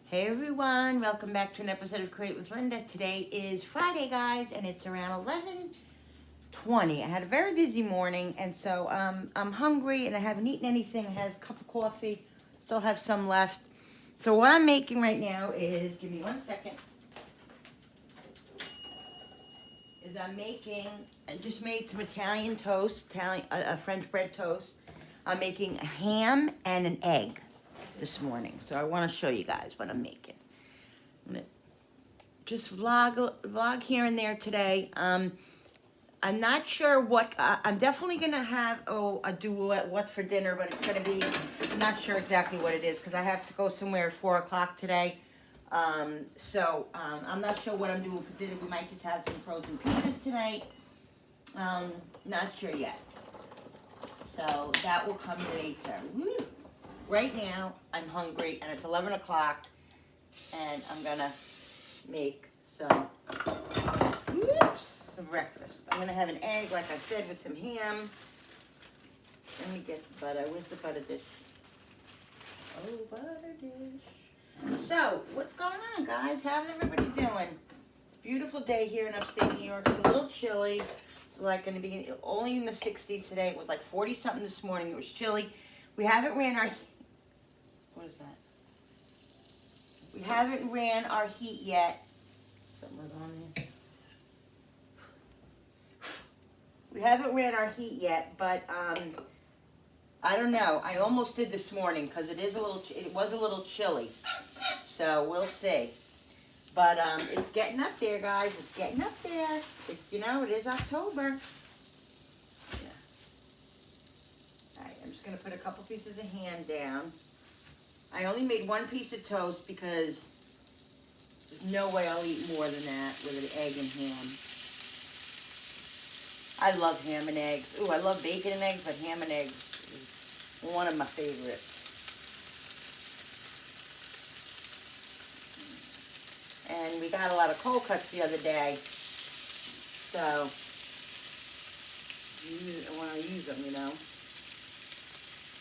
Hey everyone, welcome back to an episode of Create with Linda. Today is Friday, guys, and it's around 11:20. I had a very busy morning, and so I'm hungry, and I haven't eaten anything. I had a cup of coffee, still have some left. So what I'm making right now is, give me 1 second, is I just made some Italian toast, a French bread toast. I'm making a ham and an egg this morning, so I want to show you guys what I'm making. I'm gonna just vlog here and there today. I'm not sure what, I'm definitely gonna have, do what's for dinner, but it's gonna be, I'm not sure exactly what it is, because I have to go somewhere at 4 o'clock today. I'm not sure what I'm doing for dinner. We might just have some frozen pizzas tonight. Not sure yet. So that will come later. Woo. Right now, I'm hungry, and it's 11 o'clock, and I'm gonna make some breakfast. I'm gonna have an egg, like I said, with some ham. Let me get the butter. Where's the butter dish? Oh, butter dish. So, what's going on, guys? How's everybody doing? It's a beautiful day here in upstate New York. It's a little chilly. It's like gonna be only in the 60s today. It was like 40 something this morning. It was chilly. We haven't ran our, what is that? We haven't ran our heat yet. Something was on there. We haven't ran our heat yet, but I don't know. I almost did this morning because it was a little chilly. So we'll see. But it's getting up there, guys. It's getting up there. It's, it is October. Yeah. All right, I'm just gonna put a couple pieces of ham down. I only made one piece of toast because there's no way I'll eat more than that with an egg and ham. I love ham and eggs. Ooh, I love bacon and eggs, but ham and eggs is one of my favorites. And we got a lot of cold cuts the other day, so I want to use them,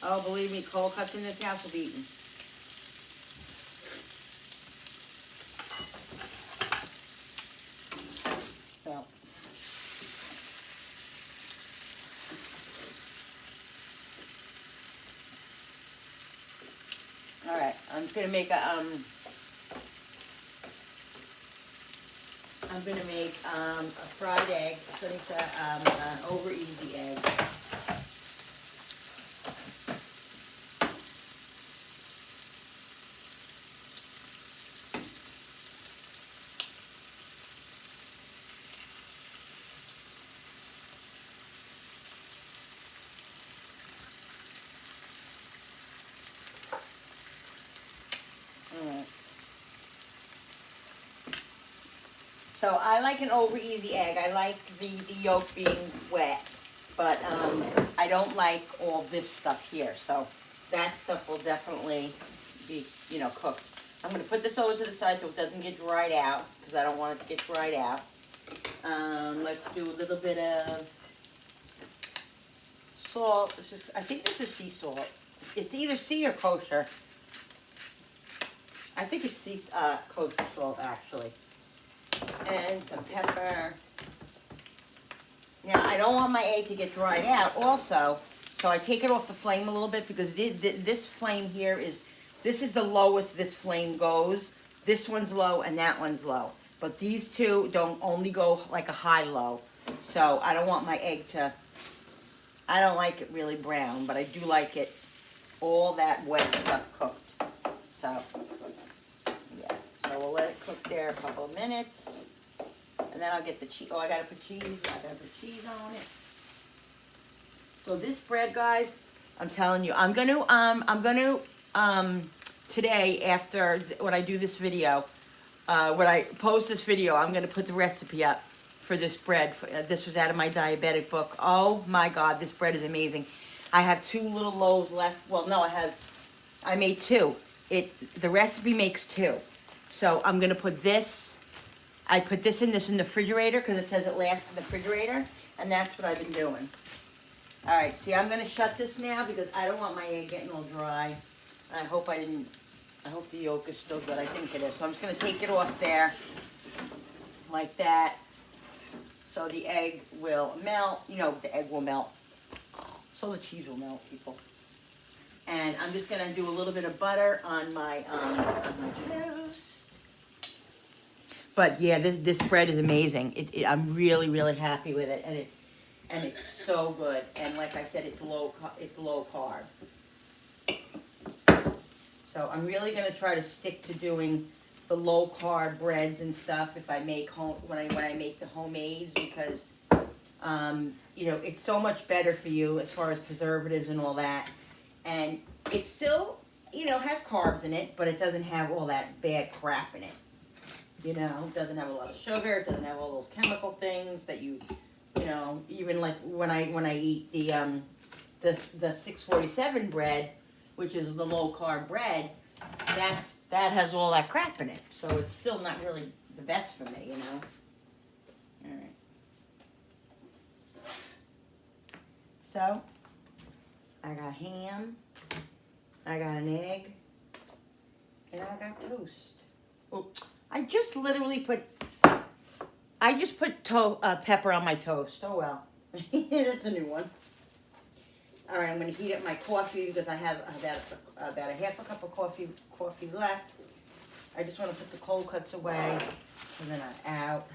Oh, believe me, cold cuts in this house will be eaten. So. All right, I'm gonna make a fried egg. So it's an over easy egg. So I like an over easy egg. I like the yolk being wet, but I don't like all this stuff here. So that stuff will definitely be, cooked. I'm going to put this over to the side so it doesn't get dried out, because I don't want it to get dried out. Let's do a little bit of salt. I think this is sea salt. It's either sea or kosher. I think it's sea kosher salt, actually. And some pepper. Now, I don't want my egg to get dried out also, so I take it off the flame a little bit, because this flame here this is the lowest this flame goes. This one's low and that one's low. But these two don't only go like a high-low. So I don't want my egg I don't like it really brown, but I do like it all that wet stuff cooked. So, yeah. So we'll let it cook there a couple of minutes. And then I'll get the cheese. Oh, I gotta put cheese. I gotta put cheese on it. So this bread, guys, I'm telling you, I'm gonna today, after when I do this video, when I post this video, I'm gonna put the recipe up for this bread. This was out of my diabetic book. Oh my God, this bread is amazing. I have 2 little loaves left. Well, no, I made 2. The recipe makes 2. So I'm gonna put this. I put this in the refrigerator because it says it lasts in the refrigerator, and that's what I've been doing. All right, see, I'm going to shut this now because I don't want my egg getting all dry. I hope I didn't I hope the yolk is still good. I think it is. So I'm just going to take it off there like that. So the egg will melt. You know, the egg will melt. So the cheese will melt, people. And I'm just going to do a little bit of butter on my toast. But yeah, this bread is amazing. I'm really, really happy with it, and it's so good. And like I said, it's low carb. So I'm really gonna try to stick to doing the low carb breads and stuff if I make when I make the homemades, because you know, it's so much better for you as far as preservatives and all that. And it still, you know, has carbs in it, but it doesn't have all that bad crap in it. You know, it doesn't have a lot of sugar. It doesn't have all those chemical things that you know, even like when I eat the 647 bread, which is the low carb bread, that has all that crap in it. So it's still not really the best for me, you know. All right. So I got ham, I got an egg, and I got toast. Oh, I just literally put pepper on my toast. Oh well, that's a new one. All right, I'm going to heat up my coffee because I have about a half a cup of coffee left. I just want to put the cold cuts away, and then I'm out.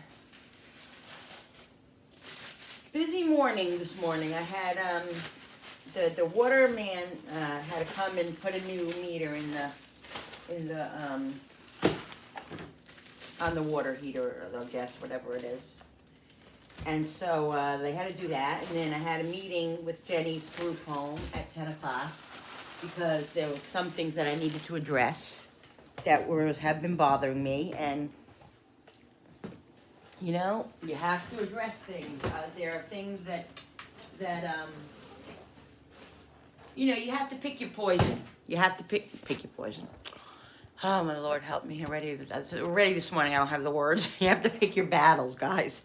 Busy morning this morning. I had the water man had to come and put a new meter on the water heater or the gas, whatever it is. And so they had to do that. And then I had a meeting with Jenny's group home at 10 o'clock because there were some things that I needed to address that have been bothering me. And, you know, you have to address things. There are things that you know, you have to pick your poison. You have to pick your poison. Oh, my Lord, help me. Already this morning, I don't have the words. You have to pick your battles, guys.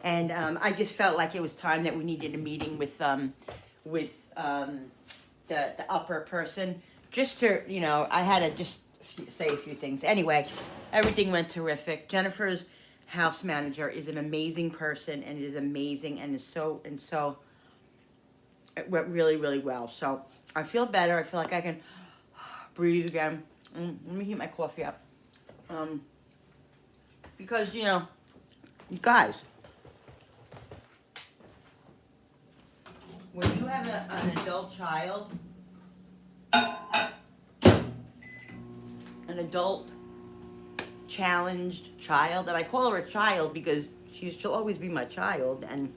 And I just felt like it was time that we needed a meeting with the upper person. Just to, you know, I had to just say a few things. Anyway, everything went terrific. Jennifer's house manager is an amazing person, and it is amazing, and it went really, really well. So I feel better. I feel like I can breathe again. Let me heat my coffee up. Because, you know, you guys, when you have an adult child, an adult challenged child, and I call her a child because she'll always be my child, and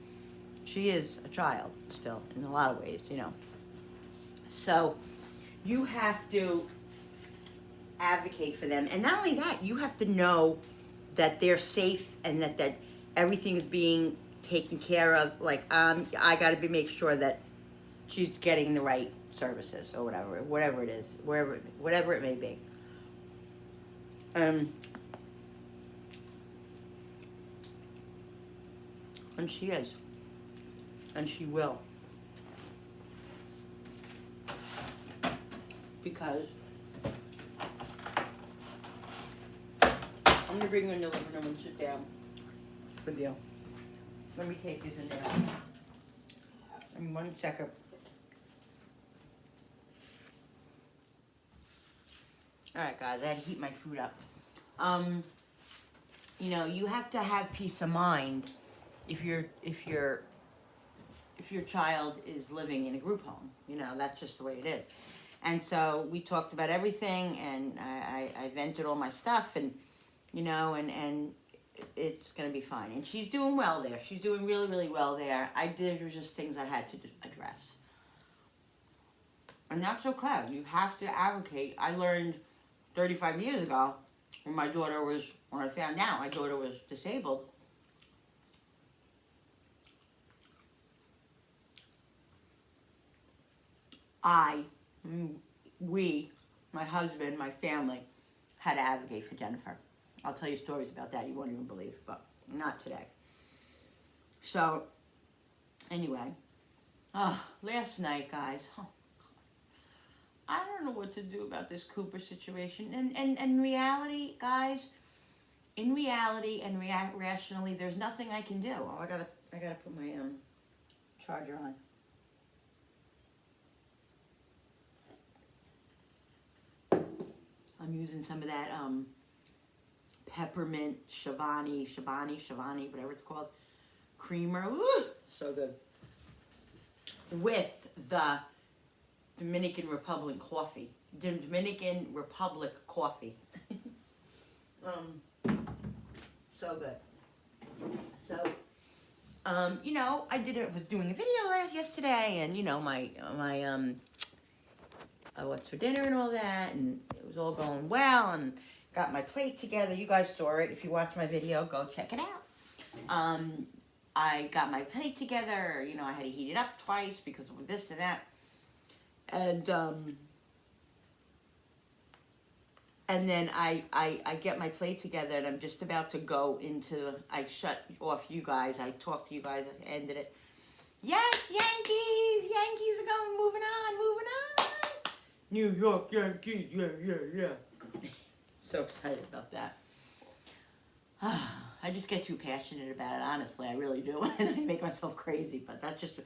she is a child still in a lot of ways, you know. So you have to advocate for them, and not only that, you have to know that they're safe and that everything is being taken care of. Like I got to make sure that she's getting the right services or whatever it is, whatever it may be. And she is, and she will, because I'm gonna bring you in the living room and sit down with you. Let me take this in there. In 1 second. All right, guys, I had to heat my food up. You know, you have to have peace of mind if your child is living in a group home. You know, that's just the way it is. And so we talked about everything, and I vented all my stuff, and you know, and it's going to be fine. And she's doing well there. She's doing really, really well there. There was just things I had to address. And that's okay. You have to advocate. I learned 35 years ago when I found out my daughter was disabled. My husband, my family, had to advocate for Jennifer. I'll tell you stories about that you won't even believe, but not today. So, anyway, last night, guys, I don't know what to do about this Cooper situation. And reality, guys, in reality and rationally, there's nothing I can do. Oh, I gotta put my charger on. I'm using some of that peppermint Shavani, whatever it's called, creamer. Woo, so good. With the Dominican Republic coffee. Dominican Republic coffee. So good. So, you know, was doing a video yesterday, and you know, my what's for dinner and all that, and it was all going well, and got my plate together. You guys saw it. If you watched my video, go check it out. I got my plate together. You know, I had to heat it up twice because of this and that. And then I get my plate together, and I'm just about to go into, I shut off you guys. I talked to you guys, I ended it. Yes, Yankees! Yankees are going, moving on. New York Yankees, yeah. So excited about that. I just get too passionate about it, honestly. I really do. And I make myself crazy, but that's just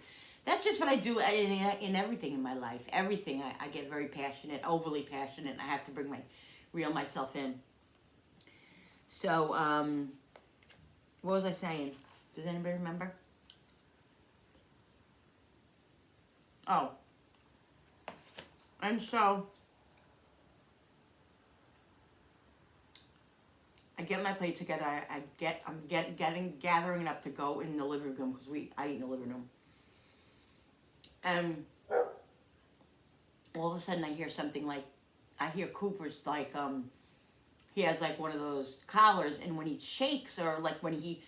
what I do in everything in my life. Everything, I get very passionate, overly passionate, and I have to reel myself in. So, what was I saying? Does anybody remember? Oh. And so, I get my plate together. I'm gathering it up to go in the living room, because I eat in the living room. And all of a sudden I hear something like, I hear Cooper's like, he has like one of those collars, and when he shakes, or like when he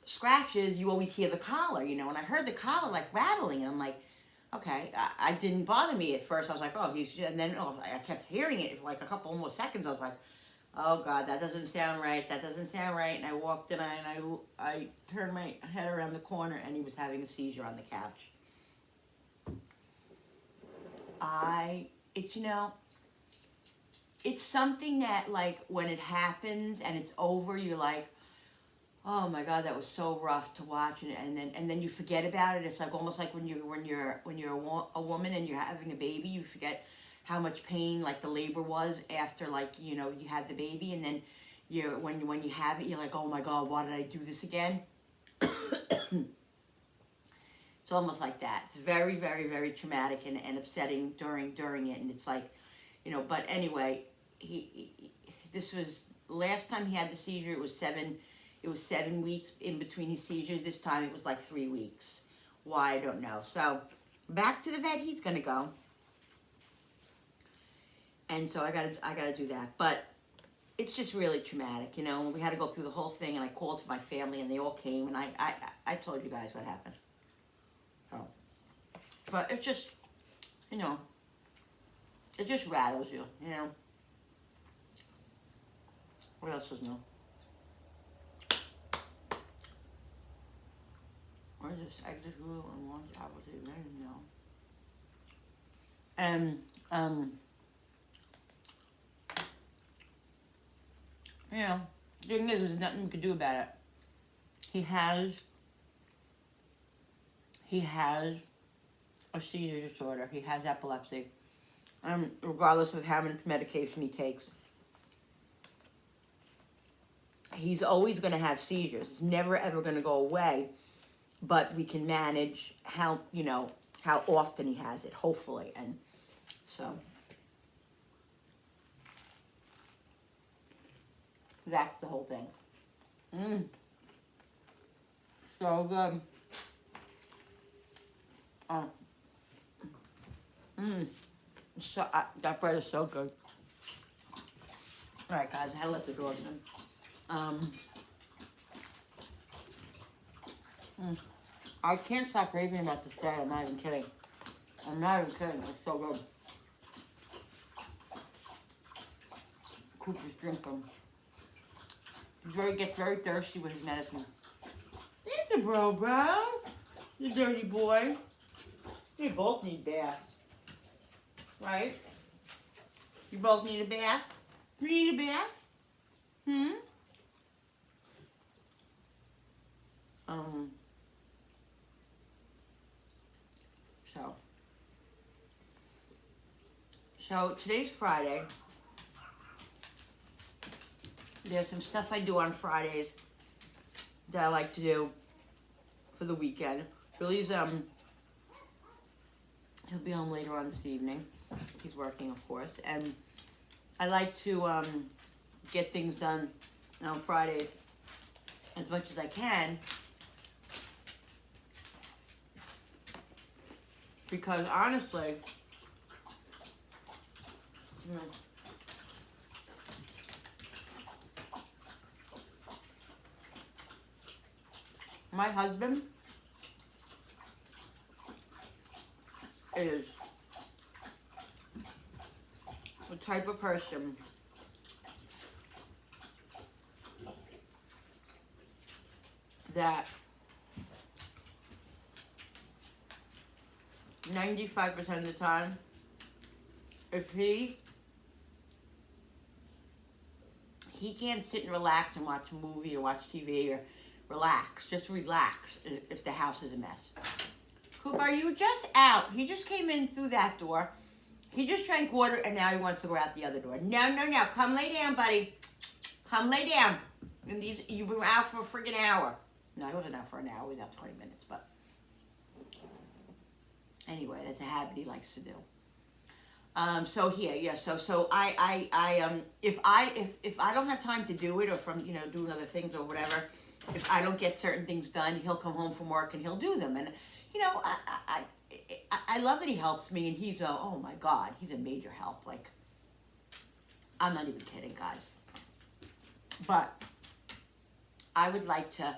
scratches, you always hear the collar, you know. And I heard the collar like rattling, and I'm like, okay, I didn't bother me at first. I was like, oh, and then I kept hearing it for like a couple more seconds. I was like, oh God, that doesn't sound right. And I walked in, and I turned my head around the corner, and he was having a seizure on the couch. It's, you know, it's something that, like, when it happens and it's over, you're like, oh my God, that was so rough to watch, and then you forget about it. It's like almost like when you're a woman and you're having a baby, you forget how much pain, like, the labor was after, like, you know, you had the baby, and then when you have it, you're like, oh my God, why did I do this again? It's almost like that. It's very, very, very traumatic and upsetting during it, and it's like, you know. But anyway, this was last time he had the seizure. It was 7 weeks in between his seizures. This time it was like 3 weeks. Why, I don't know. So back to the vet he's gonna go, and so I gotta do that. But it's just really traumatic, you know. We had to go through the whole thing, and I called for my family, and they all came, and I told you guys what happened. So, but it just, you know, it just rattles you, you know. What else is new? Where is this? Exit Hulu and launch advocacy? I don't know. And you know, the thing is, there's nothing you can do about it. He has a seizure disorder. He has epilepsy. Regardless of how much medication he takes, he's always going to have seizures. It's never ever going to go away. But we can manage how often he has it, hopefully. And so that's the whole thing. So good. So that bread is so good. All right, guys, I had to let the dogs in. I can't stop raving about this bread. I'm not even kidding. It's so good. Cooper's drinking. He gets very thirsty with his medicine. There's a bro. You dirty boy. We both need baths. right? You both need a bath? You need a bath? Hmm? Um, so. So today's Friday. There's some stuff I do on Fridays that I like to do for the weekend. Billy's, he'll be home later on this evening. He's working, of course. And I like to get things done on Fridays as much as I can. Because honestly, you know, my husband is the type of person that 95% of the time, if he can't sit and relax and watch a movie or watch TV or relax, just relax if the house is a mess. Cooper, are you just out? He just came in through that door. He just drank water and now he wants to go out the other door. No, no, no. Come lay down, buddy. Come lay down. And you were out for a friggin' hour. No, he wasn't out for an hour. He was out 20 minutes, but anyway, that's a habit he likes to do. So here, yeah. So if I don't have time to do it, or doing other things or whatever, if I don't get certain things done, he'll come home from work and he'll do them. And I love that he helps me, and he's oh my God, he's a major help. Like, I'm not even kidding, guys. But I would like to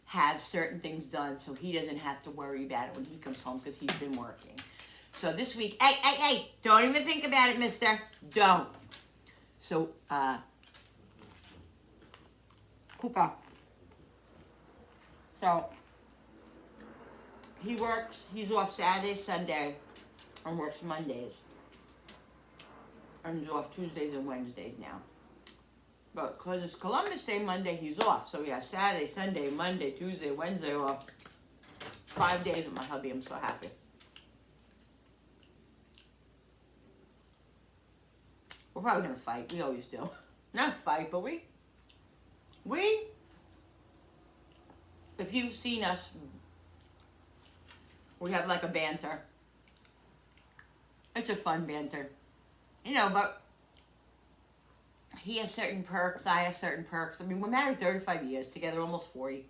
have certain things done so he doesn't have to worry about it when he comes home, because he's been working. So this week, hey, don't even think about it, mister. Don't. So, Cooper. So, he's off Saturday, Sunday, and works Mondays. And he's off Tuesdays and Wednesdays now. But because it's Columbus Day Monday, he's off. So, yeah, Saturday, Sunday, Monday, Tuesday, Wednesday off. 5 days with my hubby. I'm so happy. We're probably going to fight. We always do. Not fight, but we, if you've seen us, we have like a banter. It's a fun banter. But he has certain perks. I have certain perks. I mean, we're married 35 years, together almost 40.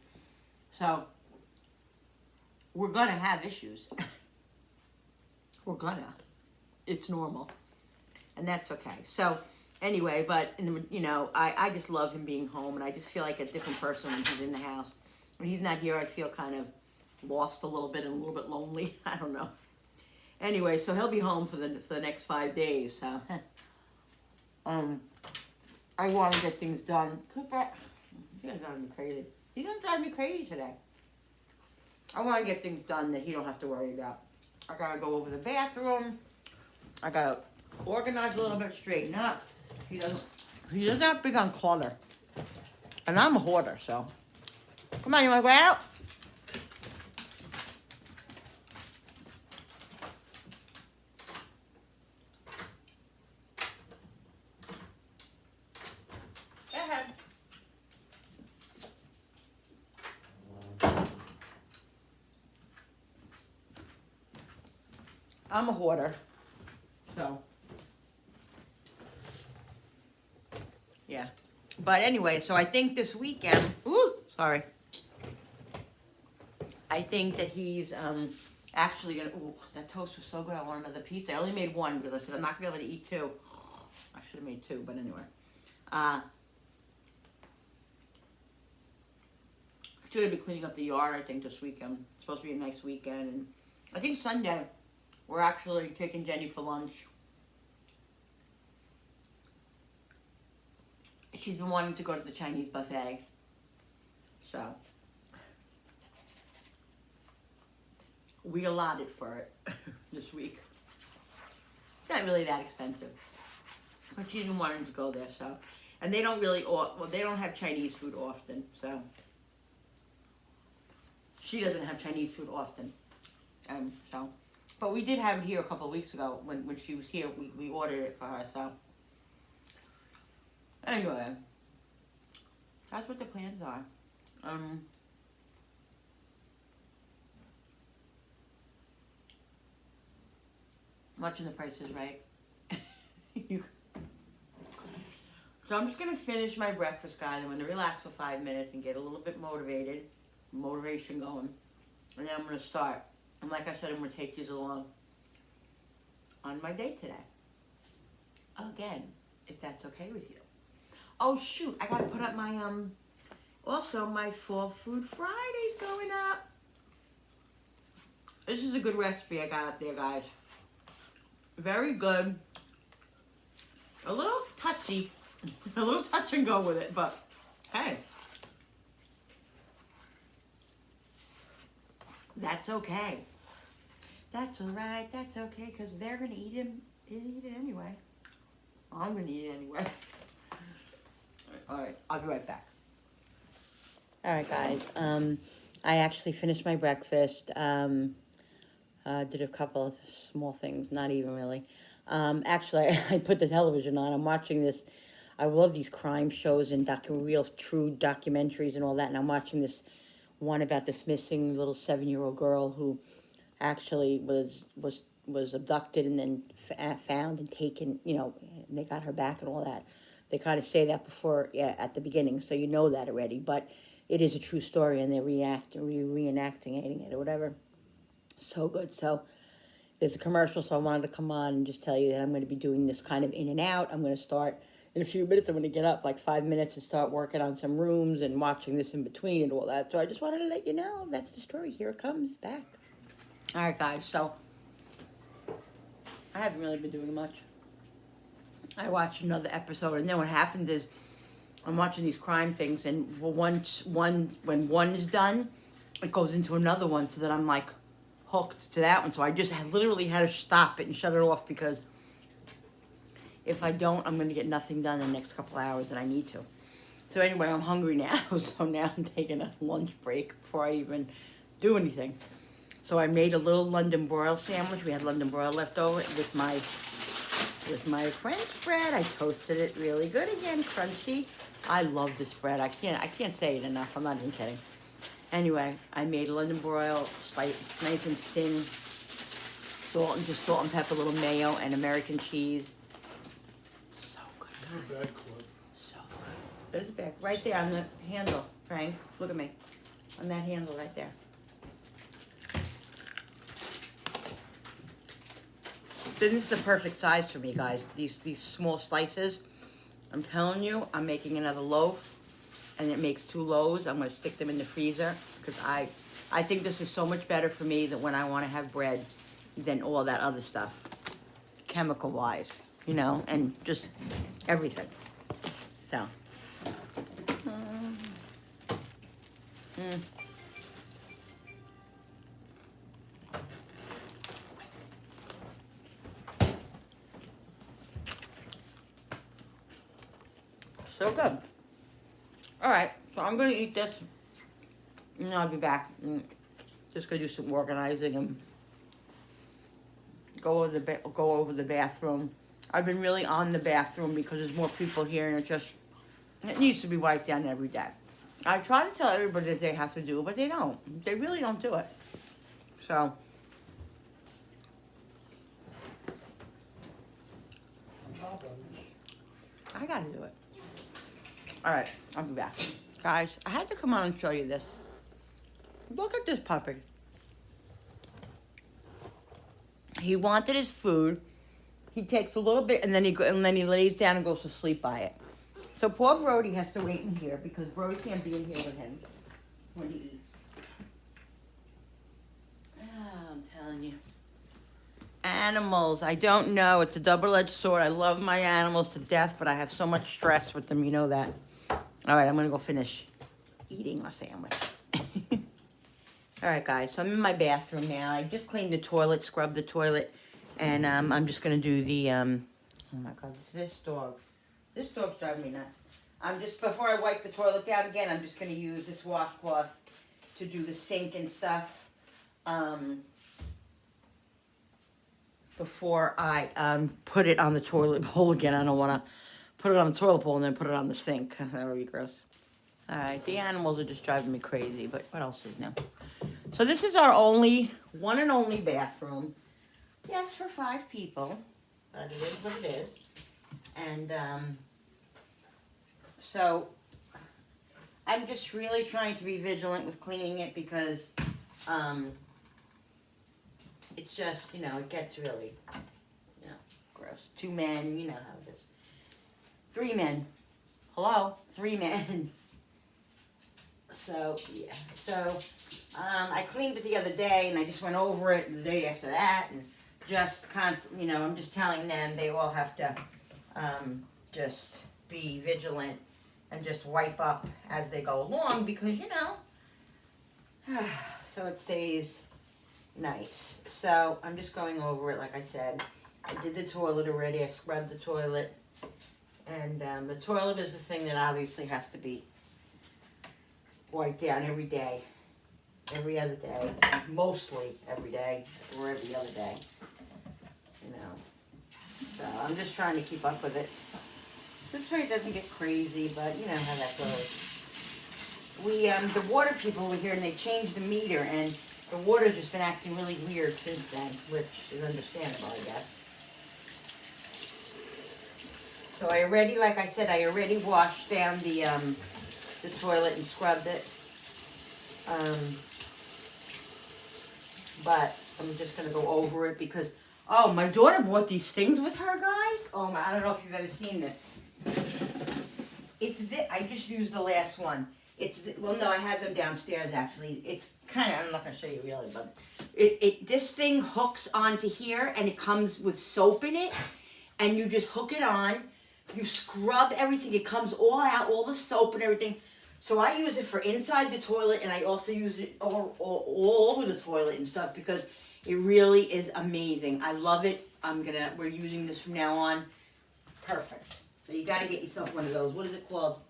So, we're going to have issues. We're going to. It's normal. And that's okay. So, anyway, but, I just love him being home, and I just feel like a different person when he's in the house. When he's not here, I feel kind of lost a little bit and a little bit lonely. I don't know. Anyway, so he'll be home for the next 5 days. So, I want to get things done. Cooper, he's gonna drive me crazy. He's gonna drive me crazy today. I want to get things done that he don't have to worry about. I gotta go over the bathroom. I gotta organize a little bit, straighten up. He doesn't have big on clutter. And I'm a hoarder, so. Come on, you wanna go out? Go ahead. I'm a hoarder, so. Yeah. But anyway, so I think this weekend, sorry. I think that he's actually gonna, that toast was so good, I want another piece. I only made one because I said I'm not gonna be able to eat two. I should have made two, but anyway. Should have been cleaning up the yard, I think, this weekend. It's supposed to be a nice weekend. And I think Sunday, we're actually taking Jenny for lunch. She's been wanting to go to the Chinese buffet. So, we allotted for it this week. It's not really that expensive. But she didn't want him to go there, so. And they don't really, well, they don't have Chinese food often, so. She doesn't have Chinese food often, so. But we did have it here a couple of weeks ago when she was here. We ordered it for her, so. Anyway, that's what the plans are. Watching The Price is Right. So I'm just gonna finish my breakfast, guys. I'm gonna relax for 5 minutes and get a little bit motivation going, and then I'm gonna start. And like I said, I'm gonna take you along on my day today. Again, if that's okay with you. Oh shoot, I gotta put up my also my Fall Food Friday's going up. This is a good recipe I got up there, guys. Very good. A little touchy, a little touch and go with it, but hey, that's okay. That's all right. That's okay, because they're gonna eat it anyway. I'm gonna eat it anyway. All right, I'll be right back. All right, guys. I actually finished my breakfast. Did a couple of small things, not even really. Actually, I put the television on. I'm watching this. I love these crime shows and real true documentaries and all that. And I'm watching this one about this missing little 7-year-old girl who actually was abducted and then found and taken. You know, and they got her back and all that. They kind of say that before, at the beginning, so you know that already. But it is a true story, and they're reenacting it or whatever. So good. So there's a commercial, so I wanted to come on and just tell you that I'm going to be doing this kind of in and out. I'm going to start in a few minutes. I'm going to get up like 5 minutes and start working on some rooms and watching this in between and all that. So I just wanted to let you know that's the story. Here it comes back. All right, guys. So I haven't really been doing much. I watched another episode, and then what happens is I'm watching these crime things, and when one is done, it goes into another one, so that I'm like hooked to that one. So I just literally had to stop it and shut it off, because if I don't, I'm going to get nothing done in the next couple hours that I need to. So anyway, I'm hungry now, so now I'm taking a lunch break before I even do anything. So I made a little London broil sandwich. We had London broil left over with my French bread. I toasted it really good again, crunchy. I love this bread. I can't say it enough. I'm not even kidding. Anyway, I made London broil, nice and thin, salt and pepper, little mayo, and American cheese. So good. So good. There's a bag right there on the handle, Frank. Look at me. On that handle right there. This is the perfect size for me, guys. These small slices. I'm telling you, I'm making another loaf, and it makes 2 loaves. I'm going to stick them in the freezer, because I think this is so much better for me than when I want to have bread than all that other stuff, chemical-wise, you know, and just everything. So. So good. All right, so I'm going to eat this, and I'll be back. Just going to do some organizing and go over the bathroom. I've been really on the bathroom because there's more people here, and it needs to be wiped down every day. I try to tell everybody that they have to do it, but they don't. They really don't do it. So. I got to do it. All right, I'll be back. Guys, I had to come on and show you this. Look at this puppy. He wanted his food. He takes a little bit, and then he lays down and goes to sleep by it. So poor Brody has to wait in here, because Brody can't be in here with him when he eats. I'm telling you. Animals, I don't know. It's a double-edged sword. I love my animals to death, but I have so much stress with them. You know that. All right, I'm going to go finish eating my sandwich. All right, guys, so I'm in my bathroom now. I just cleaned the toilet, scrubbed the toilet, And I'm just gonna do the, oh my God, this dog's driving me nuts. Before I wipe the toilet down again, I'm just gonna use this washcloth to do the sink and stuff. Before I put it on the toilet bowl again. I don't wanna put it on the toilet bowl and then put it on the sink. That would be gross. All right, the animals are just driving me crazy, but what else is new? So this is our one and only bathroom. Yes, for 5 people, but it is what it is. And so I'm just really trying to be vigilant with cleaning it because it's just, it gets really, gross. 2 men, you know how it is. 3 men. Hello? 3 men. So, yeah. So, I cleaned it the other day, and I just went over it the day after that, and just constantly, I'm just telling them they all have to just be vigilant and just wipe up as they go along because, so it stays nice. So I'm just going over it like I said. I did the toilet already. I scrubbed the toilet. And the toilet is the thing that obviously has to be wiped down every day. Every other day. Mostly every day or every other day. So I'm just trying to keep up with it. So this way it doesn't get crazy, but you know how that goes. The water people were here and they changed the meter, and the water's just been acting really weird since then, which is understandable, I guess. So like I said, I already washed down the toilet and scrubbed it. But I'm just gonna go over it because, oh, my daughter bought these things with her, guys. Oh my, I don't know if you've ever seen this. I just used the last one. Well, no, I had them downstairs actually. It's kind of, I'm not gonna show you really, but this thing hooks onto here and it comes with soap in it, and you just hook it on. You scrub everything. It comes all out, all the soap and everything. So I use it for inside the toilet, and I also use it all over the toilet and stuff because it really is amazing. I love it. We're using this from now on. Perfect. So you got to get yourself one of those. What is it called?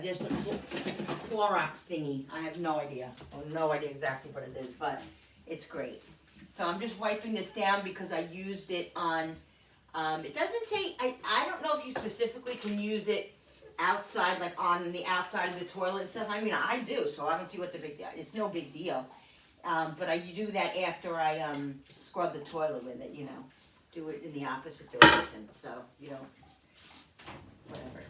Just a Clorox thingy. I have no idea. I have no idea exactly what it is, but it's great. So I'm just wiping this down because I used it on, it doesn't say, I don't know if you specifically can use it outside, like on the outside of the toilet and stuff. I mean, I do, so I don't see what the big deal. It's no big deal. But you do that after I scrub the toilet with it, Do it in the opposite direction, so you don't, whatever.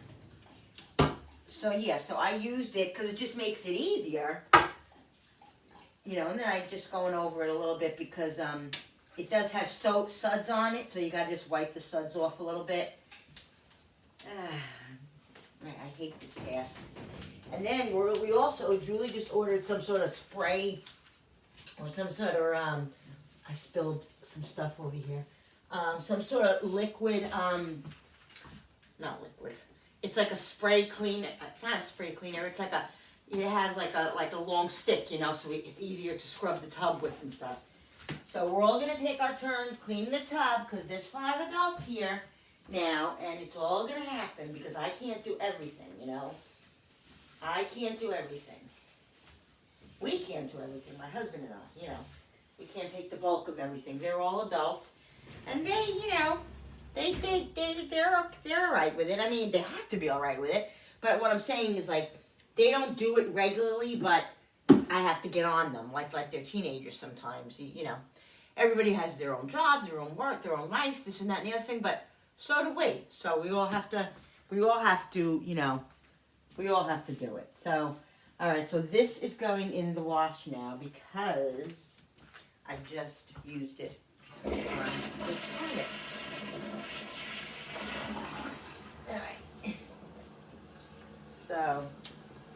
So yeah, so I used it because it just makes it easier. And then I just going over it a little bit because it does have suds on it, so you gotta just wipe the suds off a little bit. I hate this task. And then Julie just ordered some sort of spray or some sort of, I spilled some stuff over here. Some sort of liquid, not liquid. It's like a spray cleaner. It's not a spray cleaner. It's like it has like a long stick, so it's easier to scrub the tub with and stuff. So we're all gonna take our turns cleaning the tub because there's 5 adults here now, and it's all gonna happen because I can't do everything, I can't do everything. We can't do everything, my husband and I, We can't take the bulk of everything. They're all adults, and they're all right with it. I mean, they have to be all right with it. But what I'm saying is, like, they don't do it regularly, but I have to get on them, like they're teenagers sometimes. Everybody has their own jobs, their own work, their own life, this and that and the other thing. But so do we. So we all have to do it. So, all right. So this is going in the wash now because I just used it on the toilet. All right. So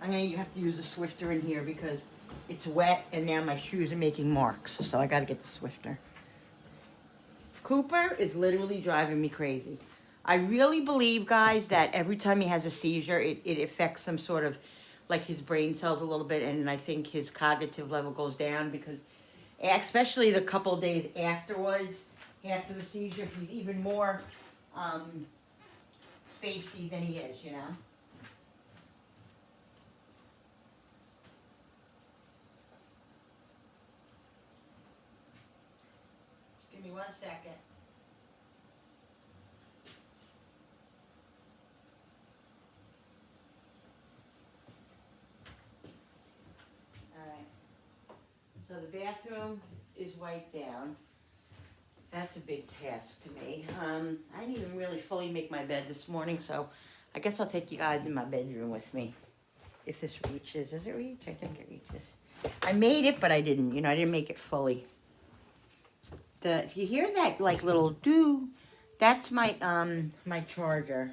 you have to use the Swifter in here because it's wet and now my shoes are making marks. So I got to get the Swifter. Cooper is literally driving me crazy. I really believe, guys, that every time he has a seizure, it affects some sort of, like, his brain cells a little bit, and I think his cognitive level goes down because, especially the couple of days afterwards, after the seizure, he's even more spacey than he is, you know? Give me 1 second. Alright. So the bathroom is wiped down. That's a big task to me. I didn't even really fully make my bed this morning, so I guess I'll take you guys in my bedroom with me. If this reaches. Does it reach? I think it reaches. I made it, but I didn't. You know, I didn't make it fully. If you hear that, like, little doo, that's my, my charger.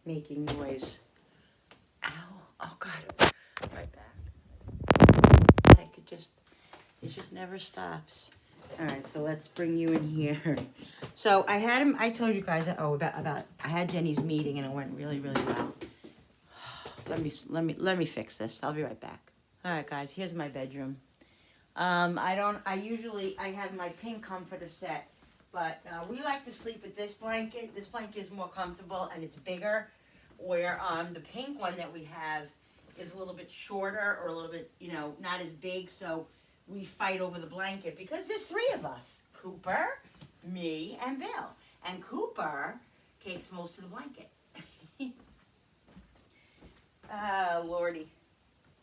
Making noise. Ow. Oh, God. Right back. I could just, it just never stops. All right, so let's bring you in here. So I had him, I told you guys, about I had Jenny's meeting and it went really, really well. Let me fix this. I'll be right back. All right, guys, here's my bedroom. I have my pink comforter set, but we like to sleep with this blanket. This blanket is more comfortable and it's bigger, where the pink one that we have is a little bit shorter or a little bit, you know, not as big, so we fight over the blanket because there's 3 of us, Cooper, me, and Bill. And Cooper takes most of the blanket. Ah, Lordy.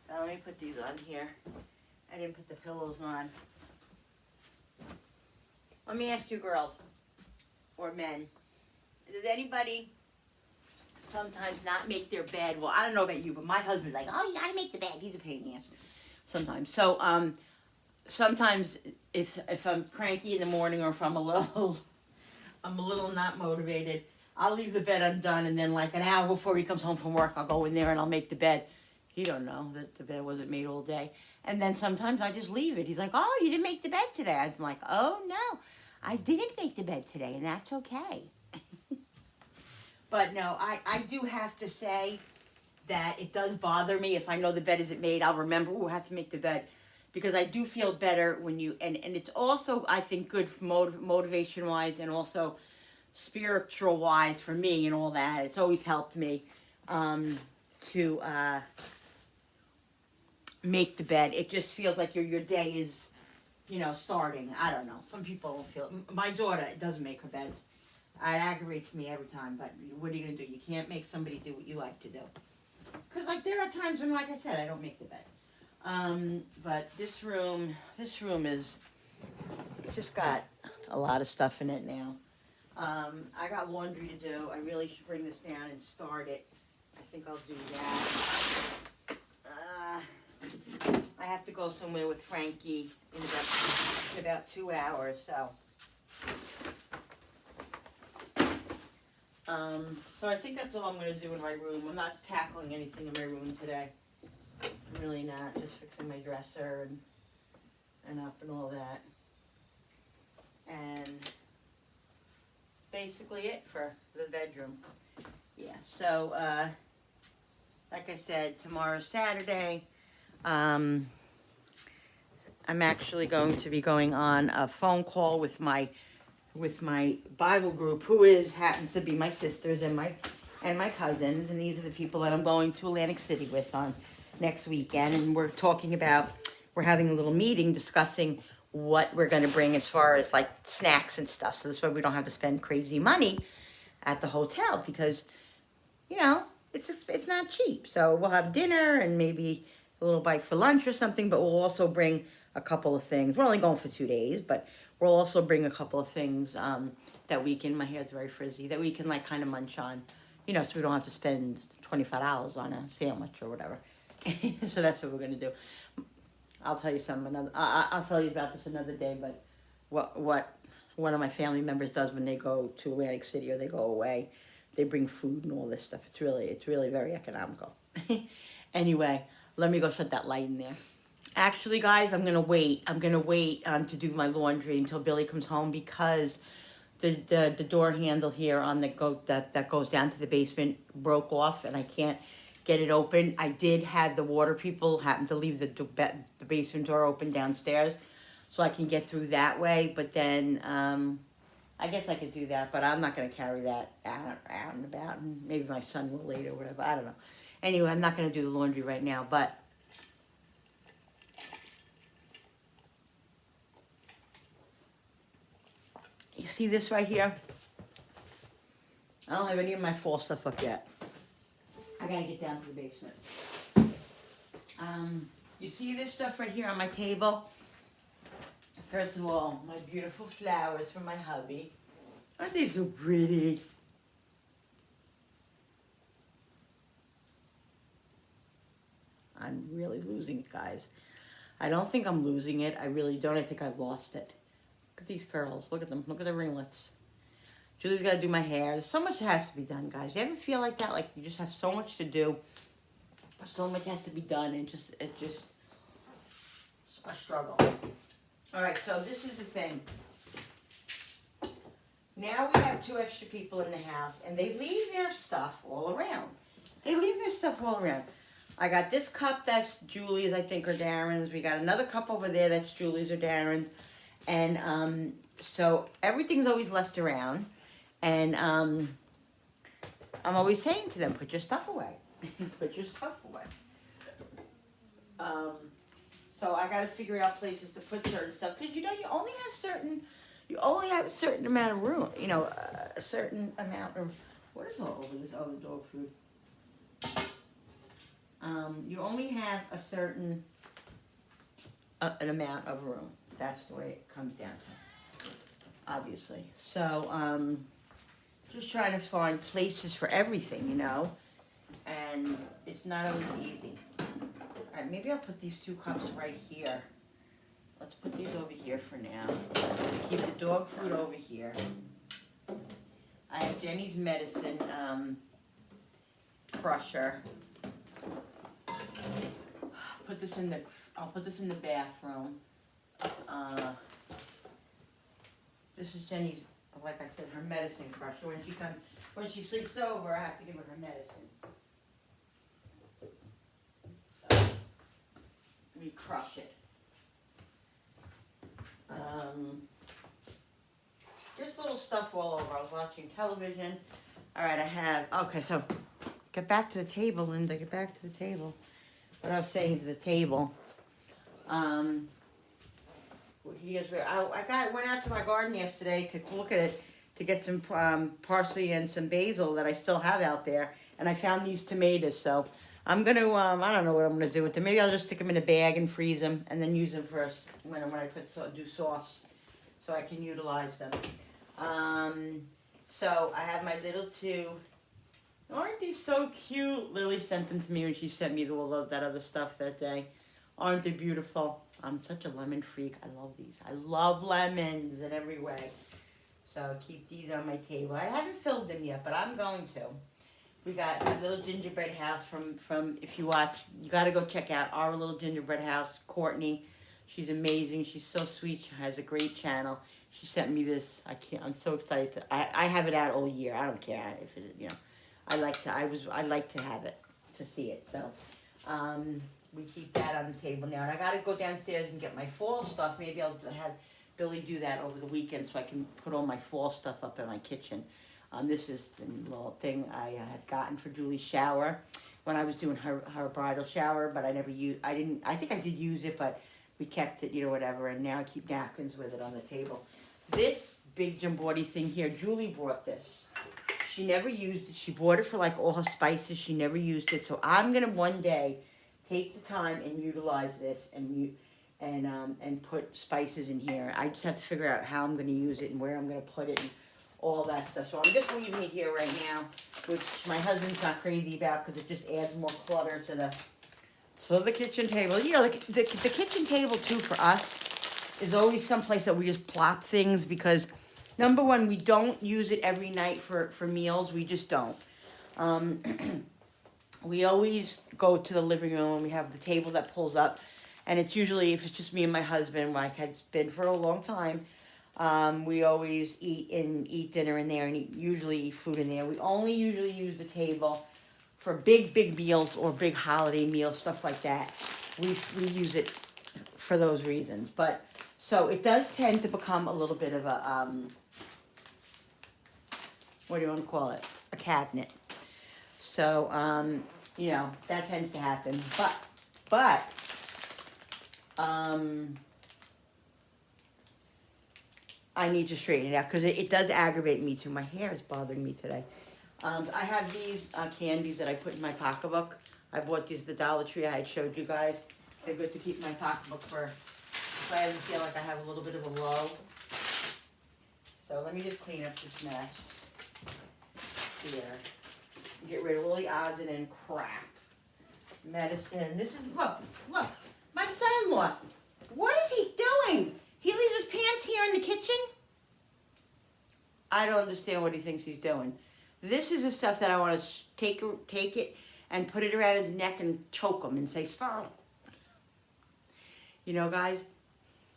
So let me put these on here. I didn't put the pillows on. Let me ask you girls, or men, does anybody sometimes not make their bed? Well, I don't know about you, but my husband's like, oh, you gotta make the bed. He's a pain in the ass sometimes. So, sometimes if I'm cranky in the morning or if I'm a little not motivated, I'll leave the bed undone, and then like an hour before he comes home from work, I'll go in there and I'll make the bed. He don't know that the bed wasn't made all day. And then sometimes I just leave it. He's like, oh, you didn't make the bed today. I'm like, oh no, I didn't make the bed today, and that's okay. But no, I do have to say that it does bother me if I know the bed isn't made. I'll remember, we'll have to make the bed. Because I do feel better when you, and it's also, I think, good for motivation-wise and also spiritual-wise for me and all that. It's always helped me to make the bed. It just feels like your day is, you know, starting. I don't know. Some people don't feel it. My daughter doesn't make her beds. It aggravates me every time, but what are you going to do? You can't make somebody do what you like to do. Because, like, there are times when, like I said, I don't make the bed. But this room is, it's just got a lot of stuff in it now. I got laundry to do. I really should bring this down and start it. I think I'll do that. I have to go somewhere with Frankie in about 2 hours, so. So I think that's all I'm going to do in my room. I'm not tackling anything in my room today. I'm really not. Just fixing my dresser and up and all that. And basically it for the bedroom. Yeah, so like I said, tomorrow's Saturday. I'm actually going to be going on a phone call with my Bible group, who happens to be my sisters and my cousins, and these are the people that I'm going to Atlantic City with on next weekend, and we're having a little meeting discussing what we're going to bring as far as like snacks and stuff, so this way we don't have to spend crazy money at the hotel, because you know it's not cheap. So we'll have dinner and maybe a little bite for lunch or something, but we'll also bring a couple of things. We're only going for 2 days, but we'll also bring a couple of things that we can, my hair's very frizzy, that we can like kind of munch on, you know, so we don't have to spend $25 on a sandwich or whatever. So that's what we're going to do. I'll tell you I'll tell you about this another day, but what one of my family members does when they go to Atlantic City or they go away, they bring food and all this stuff. It's really very economical. Anyway, let me go shut that light in there. Actually, guys, I'm gonna wait to do my laundry until Billy comes home, because the door handle here on that goes down to the basement broke off, and I can't get it open. I did have the water people happen to leave the basement door open downstairs, so I can get through that way. But then I guess I could do that, but I'm not going to carry that out and about. And maybe my son will later or whatever. I don't know. Anyway, I'm not going to do the laundry right now, but you see this right here? I don't have any of my fall stuff up yet. I gotta get down to the basement. You see this stuff right here on my table? First of all, my beautiful flowers from my hubby. Aren't they so pretty? I'm really losing it, guys. I don't think I'm losing it. I really don't. I think I've lost it. Look at these curls. Look at them. Look at the ringlets. Julie's got to do my hair. There's so much that has to be done, guys. You ever feel like that? Like you just have so much to do. So much has to be done, and it's just a struggle. All right, so this is the thing. Now we have 2 extra people in the house, and they leave their stuff all around. They leave their stuff all around. I got this cup that's Julie's, I think, or Darren's. We got another cup over there that's Julie's or Darren's. And so everything's always left around. And I'm always saying to them, put your stuff away. Put your stuff away. So I got to figure out places to put certain stuff. Because, you know, you only have a certain amount of room. You know, a certain amount of, what is all over this other dog food? You only have a certain an amount of room. That's the way it comes down to, obviously. So, just trying to find places for everything, you know, and it's not always easy. All right, maybe I'll put these 2 cups right here. Let's put these over here for now. Keep the dog food over here. I have Jenny's medicine crusher. I'll put this in the bathroom. This is Jenny's, like I said, her medicine crusher. When she sleeps over, I have to give her her medicine. So, let me crush it. Just little stuff all over. I was watching television. All right, okay, so get back to the table, Linda, get back to the table. What I was saying to the table. I went out to my garden yesterday to look at it, to get some parsley and some basil that I still have out there, and I found these tomatoes. So I'm gonna, I don't know what I'm gonna do with them. Maybe I'll just stick them in a bag and freeze them, and then use them for when I do sauce, so I can utilize them. So I have my little 2. Aren't these so cute? Lily sent them to me when she sent me all of that other stuff that day. Aren't they beautiful? I'm such a lemon freak. I love these. I love lemons in every way. So keep these on my table. I haven't filled them yet, but I'm going to. We got a little gingerbread house from if you watch, you got to go check out Our Little Gingerbread House. Courtney, she's amazing. She's so sweet. She has a great channel. She sent me this. I'm so excited I have it out all year. I don't care if it, you know. I like to have it, to see it. So, we keep that on the table now. And I got to go downstairs and get my fall stuff. Maybe I'll have Billy do that over the weekend so I can put all my fall stuff up in my kitchen. This is the little thing I had gotten for Julie's shower when I was doing her bridal shower, but I think I did use it, but we kept it, you know, whatever. And now I keep napkins with it on the table. This big Jimboree thing here, Julie brought this. She never used it. She bought it for like all her spices. She never used it. So I'm gonna one day take the time and utilize this and put spices in here. I just have to figure out how I'm gonna use it and where I'm gonna put it and all that stuff. So I'm just leaving it here right now, which my husband's not crazy about because it just adds more clutter to the kitchen table. You know, the kitchen table too for us is always someplace that we just plop things because. Number one, we don't use it every night for meals. We just don't. We always go to the living room and we have the table that pulls up. And it's usually, if it's just me and my husband, like it's been for a long time, we always eat dinner in there and usually eat food in there. We only usually use the table for big meals or big holiday meals, stuff like that. We use it for those reasons. But so it does tend to become a little bit of a what do you want to call it? A cabinet. So you know, that tends to happen. But I need to straighten it out because it does aggravate me too. My hair is bothering me today. I have these candies that I put in my pocketbook. I bought these at the Dollar Tree. I had showed you guys. They're good to keep in my pocketbook for if I ever feel like I have a little bit of a low. So let me just clean up this mess here. Get rid of all the odds and end crap. Medicine. This is, look, my son-in-law. What is he doing? He leaves his pants here in the kitchen? I don't understand what he thinks he's doing. This is the stuff that I want to take it and put it around his neck and choke him and say, stop. You know, guys,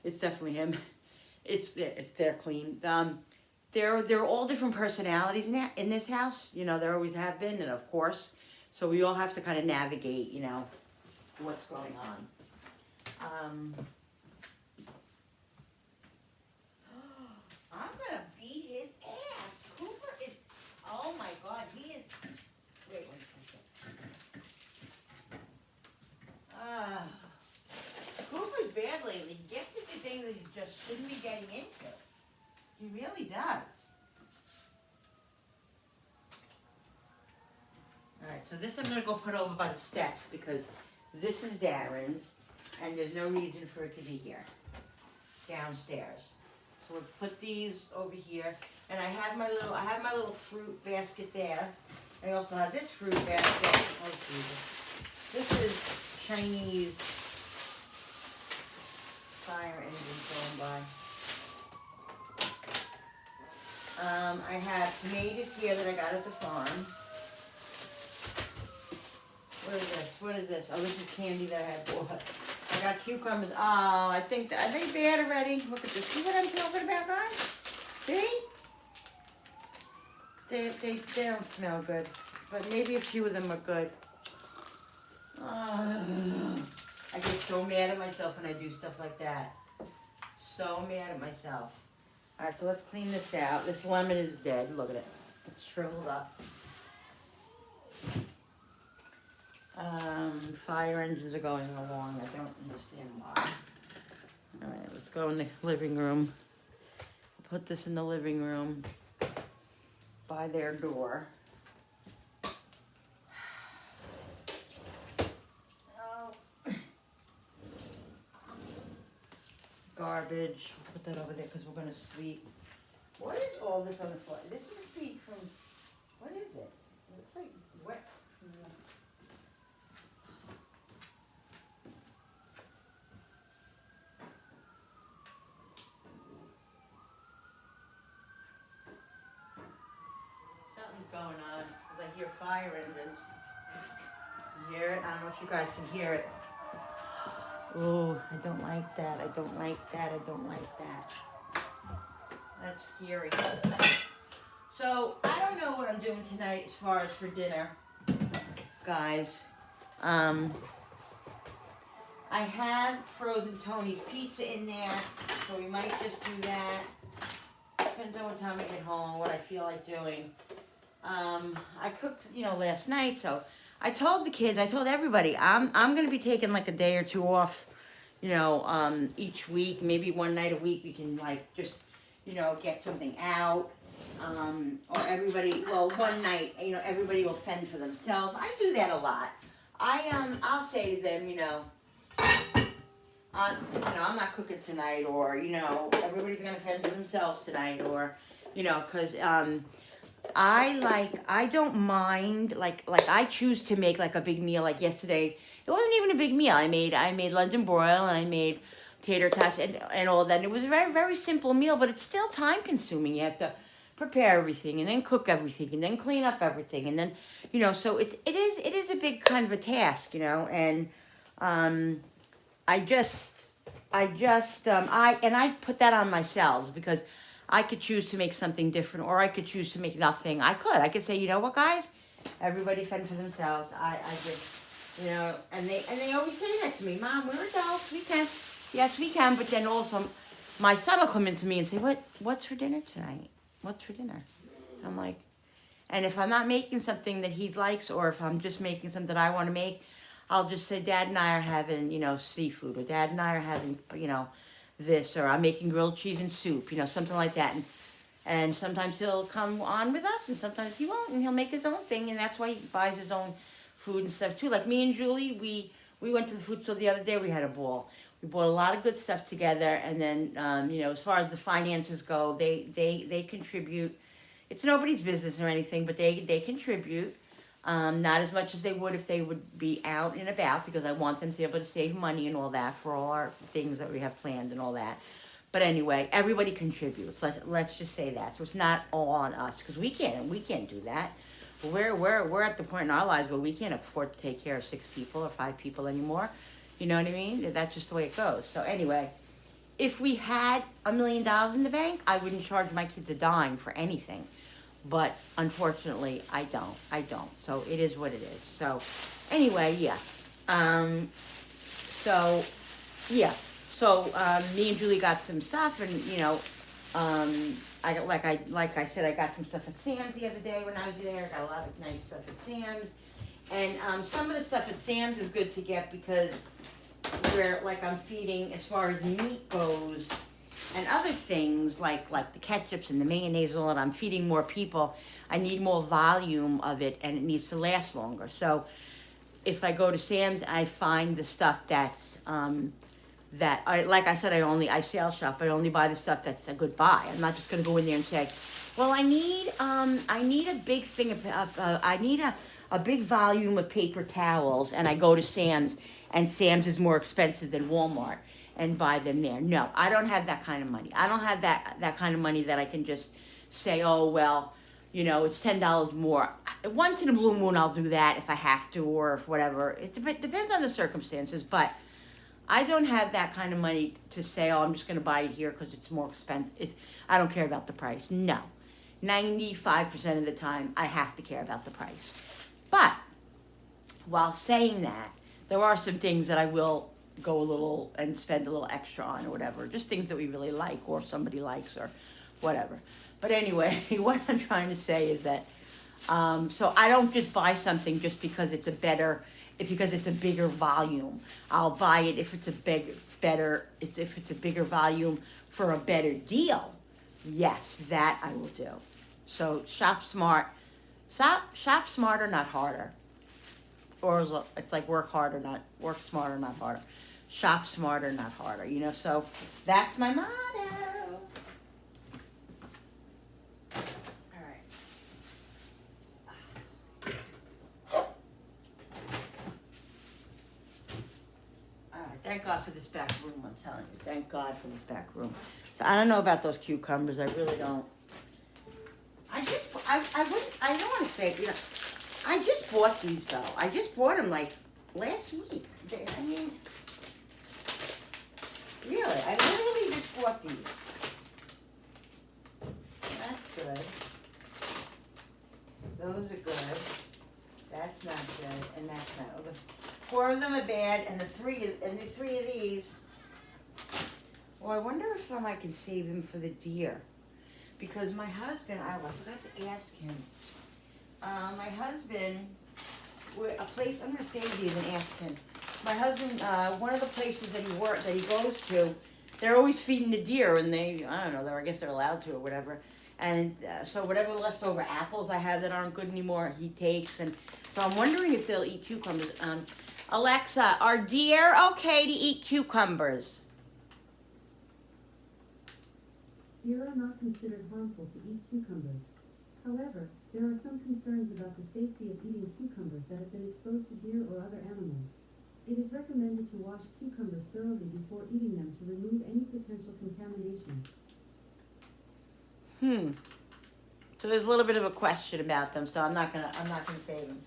it's definitely him. They're clean. They're all different personalities in this house. You know, there always have been, and of course. So we all have to kind of navigate, you know, what's going on. I'm gonna beat his ass. Cooper is, oh my God, he is, wait 1 second. Cooper's bad lately. He gets into things that he just shouldn't be getting into. He really does. Alright, so this I'm gonna go put over by the steps because this is Darren's and there's no reason for it to be here. Downstairs. So we'll put these over here, and I have my little fruit basket there. I also have this fruit basket. Oh Jesus! This is Chinese fire engines going by. I have tomatoes here that I got at the farm. What is this? Oh, this is candy that I had bought. I got cucumbers. Oh, are they bad already? Look at this. See what I'm talking about, guys? See? They don't smell good, but maybe a few of them are good. I get so mad at myself when I do stuff like that. So mad at myself. All right, so let's clean this out. This lemon is dead. Look at it. It's shriveled up. Fire engines are going along. I don't understand why. All right, let's go in the living room. Put this in the living room by their door. Oh. Garbage. Put that over there because we're going to sweep. What is all this on the floor? This is a feed from, what is it? It looks like wet. Something's going on because I hear fire engines. You hear it? I don't know if you guys can hear it. Oh, I don't like that. I don't like that. I don't like that. That's scary. So, I don't know what I'm doing tonight as far as for dinner, guys. I have frozen Tony's pizza in there, so we might just do that. Depends on what time I get home, what I feel like doing. I cooked, last night, so I told the kids, I told everybody, I'm going to be taking like a day or two off, each week, maybe one night a week we can just, get something out. Or one night, everybody will fend for themselves. I do that a lot. I'll say to them, I'm not cooking tonight, or, everybody's going to fend for themselves tonight, or, because, I don't mind, I choose to make, a big meal, like yesterday. It wasn't even a big meal. I made London broil, and I made tater tots, and all that. And it was a very, very simple meal, but it's still time consuming. You have to prepare everything, and then cook everything, and then clean up everything, and then, so it is a big kind of a task, and, I put that on myself because I could choose to make something different, or I could choose to make nothing. I could say, you know what, guys? Everybody fend for themselves. I just, you know, and they always say that to me, Mom, we're adults, we can. Yes, we can, but then also my son will come into me and say, what's for dinner tonight? What's for dinner? I'm like, and if I'm not making something that he likes, or if I'm just making something that I want to make, I'll just say, Dad and I are having, you know, seafood, or Dad and I are having, you know, this, or I'm making grilled cheese and soup, you know, something like that. And sometimes he'll come on with us, and sometimes he won't, and he'll make his own thing, and that's why he buys his own food and stuff too. Like me and Julie, we went to the food store the other day. We had a ball. We bought a lot of good stuff together, and then you know, as far as the finances go, they contribute. It's nobody's business or anything, but they contribute. Not as much as they would if they would be out and about, because I want them to be able to save money and all that for all our things that we have planned and all that. But anyway, everybody contributes. Let's just say that. So it's not all on us, because we can't do that. We're at the point in our lives where we can't afford to take care of 6 people or 5 people anymore. You know what I mean? That's just the way it goes. So anyway, if we had $1 million in the bank, I wouldn't charge my kids a dime for anything. But unfortunately, I don't. So it is what it is. So anyway, yeah. So yeah. So me and Julie got some stuff, and you know, like I said, I got some stuff at Sam's the other day when I was there. Got a lot of nice stuff at Sam's, and some of the stuff at Sam's is good to get because I'm feeding, as far as meat goes, and other things like the ketchups and the mayonnaise and all that. I'm feeding more people. I need more volume of it, and it needs to last longer. So if I go to Sam's, I find the stuff that's like I said, I sales shop. I only buy the stuff that's a good buy. I'm not just going to go in there and say, well, I need a big thing I need a big volume of paper towels, and I go to Sam's, and Sam's is more expensive than Walmart, and buy them there. No, I don't have that kind of money. I don't have that kind of money that I can just say, oh, well, you know, it's $10 more. Once in a blue moon, I'll do that if I have to, or if whatever. It depends on the circumstances, but I don't have that kind of money to say, oh, I'm just going to buy it here because it's more expensive. I don't care about the price. No. 95% of the time, I have to care about the price. But while saying that, there are some things that I will go a little and spend a little extra on or whatever. Just things that we really like or somebody likes or whatever. But anyway, what I'm trying to say is that, so I don't just buy something just because it's a bigger volume. I'll buy it if it's if it's a bigger volume for a better deal. Yes, that I will do. So shop smarter, not harder. Or it's like work smarter, not harder. Shop smarter, not harder. You know, so that's my motto. Thank God for this back room, I'm telling you. Thank God for this back room. So I don't know about those cucumbers. I really don't. I don't want to say, you know, I just bought these though. I just bought them like last week. I mean, really, I literally just bought these. That's good. Those are good. That's not good, and that's not good. 4 of them are bad, and the three of these. Well, I wonder if I can save him for the deer, because my husband. I forgot to ask him. My husband, a place. I'm going to save these and ask him. My husband, one of the places that he goes to, they're always feeding the deer, and I don't know. I guess they're allowed to or whatever. And so whatever leftover apples I have that aren't good anymore, he takes. And so I'm wondering if they'll eat cucumbers. Alexa, are deer okay to eat cucumbers? Deer are not considered harmful to eat cucumbers. However, there are some concerns about the safety of eating cucumbers that have been exposed to deer or other animals. It is recommended to wash cucumbers thoroughly before eating them to remove any potential contamination. So there's a little bit of a question about them, so I'm not gonna save them.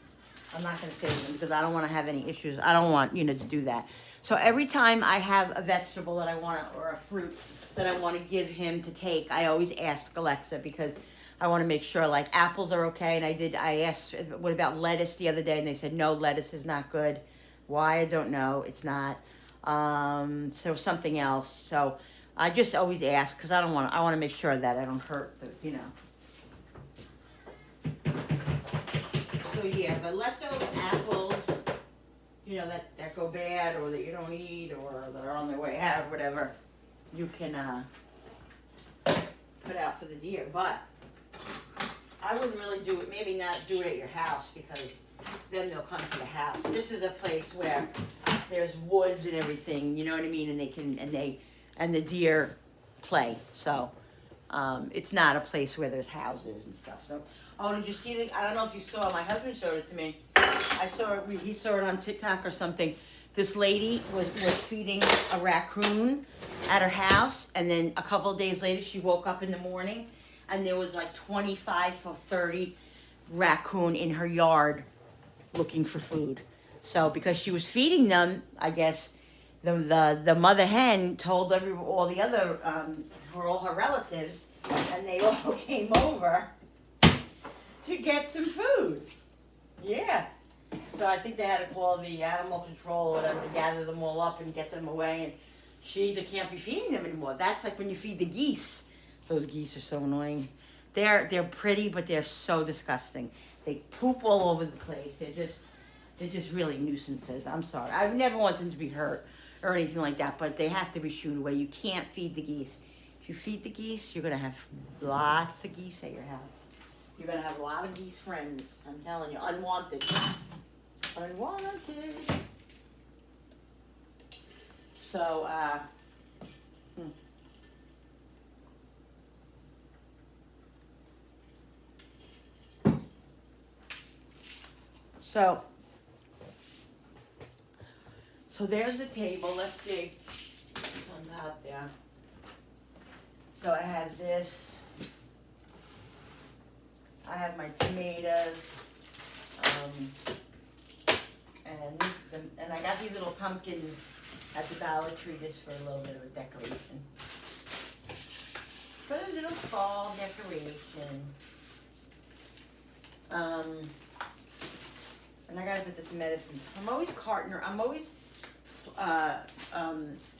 I'm not gonna save them because I don't want to have any issues. I don't want, to do that. So every time I have a vegetable that I want or a fruit that I want to give him to take, I always ask Alexa, because I want to make sure, like, apples are okay. And I asked, what about lettuce the other day? And they said, no, lettuce is not good. Why, I don't know. It's not. So something else. So I just always ask because I want to make sure that I don't hurt the, So yeah, but leftover apples, that go bad or that you don't eat or that are on their way out, whatever, you can put out for the deer. But I wouldn't really do it, maybe not do it at your house because then they'll come to the house. This is a place where there's woods and everything, you know what I mean, and the deer play. So it's not a place where there's houses and stuff. So, oh, did you see I don't know if you saw, my husband showed it to me. I saw it, he saw it on TikTok or something. This lady was feeding a raccoon at her house, and then a couple of days later she woke up in the morning and there was like 25 or 30 raccoon in her yard looking for food. So because she was feeding them, I guess the mother hen told all the other all her relatives, and they all came over to get some food. Yeah. So I think they had to call the animal control or whatever to gather them all up and get them away. And they can't be feeding them anymore. That's like when you feed the geese. Those geese are so annoying. They're pretty, but they're so disgusting. They poop all over the place. They're just really nuisances. I'm sorry. I never want them to be hurt or anything like that, but they have to be shooed away. You can't feed the geese. If you feed the geese, you're gonna have lots of geese at your house. You're gonna have a lot of geese friends. I'm telling you, unwanted. Unwanted. So, So there's the table. Let's see what's on top there. So I have this. I have my tomatoes, and I got these little pumpkins at the Dollar Tree just for a little bit of a decoration. For a little fall decoration. And I gotta put this medicine. I'm always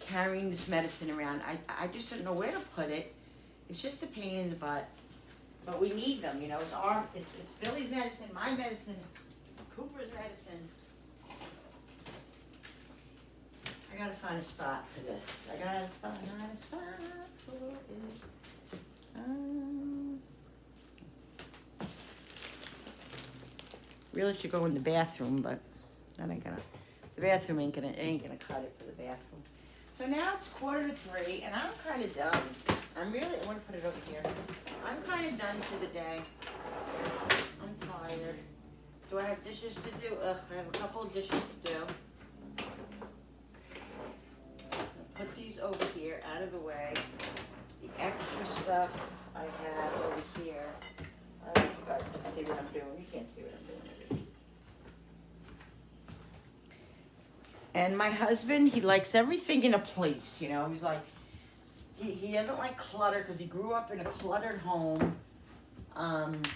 carrying this medicine around. I just don't know where to put it. It's just a pain in the butt. But we need them, it's Billy's medicine, my medicine, Cooper's medicine. I gotta find a spot for this. I gotta find a spot for it. Really should go in the bathroom, but that ain't gonna. The bathroom ain't gonna cut it for the bathroom. So now it's 2:45, and I'm kind of done. I want to put it over here. I'm kind of done for the day. I'm tired. Do I have dishes to do? Ugh, I have a couple of dishes to do. I'll put these over here, out of the way. The extra stuff I have over here. I don't know if you guys can see what I'm doing. You can't see what I'm doing. And my husband, he likes everything in a place, He's like, he doesn't like clutter because he grew up in a cluttered home. And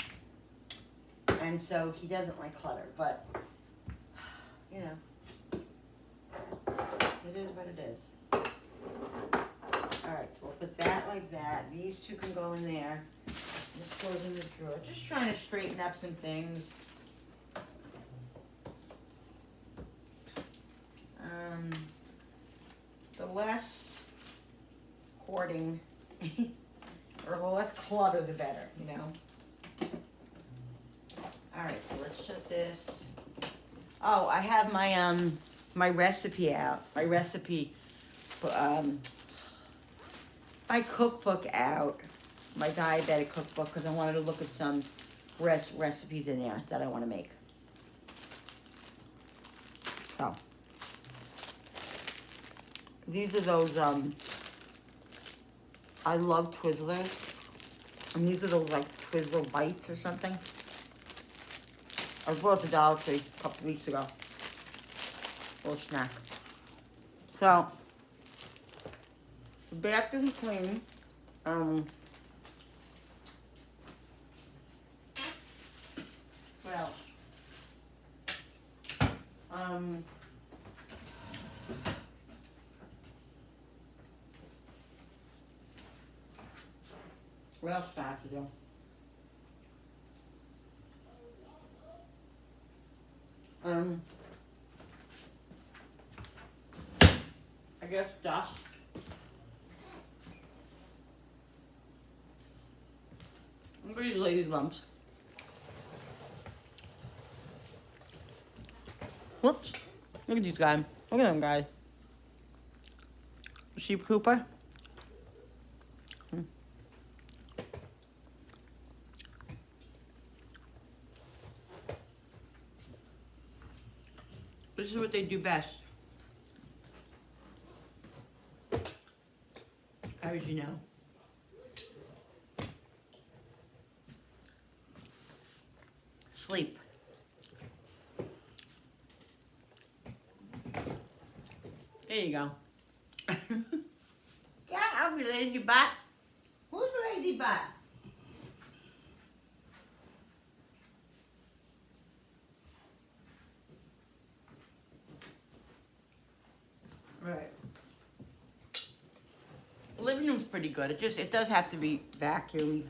so he doesn't like clutter, but, it is what it is. All right, so we'll put that like that. These two can go in there. This goes in the drawer. Just trying to straighten up some things. The less hoarding or the less clutter, the better, All right, so let's shut this. Oh, I have my recipe out. My cookbook out. My diabetic cookbook, because I wanted to look at some recipes in there that I want to make. So. These are those, I love Twizzlers. And these are those, like, Twizzler bites or something. I bought the Dollar Tree a couple weeks ago. Little snack. So, the bathroom's clean. What else do I have to do? I guess dust. I'm gonna use lady lumps. Whoops. Look at these guys. Look at them guys. Sheep Cooper. This is what they do best. How did you know? Sleep. There you go. Yeah, I'll be lazy butt. Who's lazy butt? Right. The living room's pretty good. It does have to be vacuumed.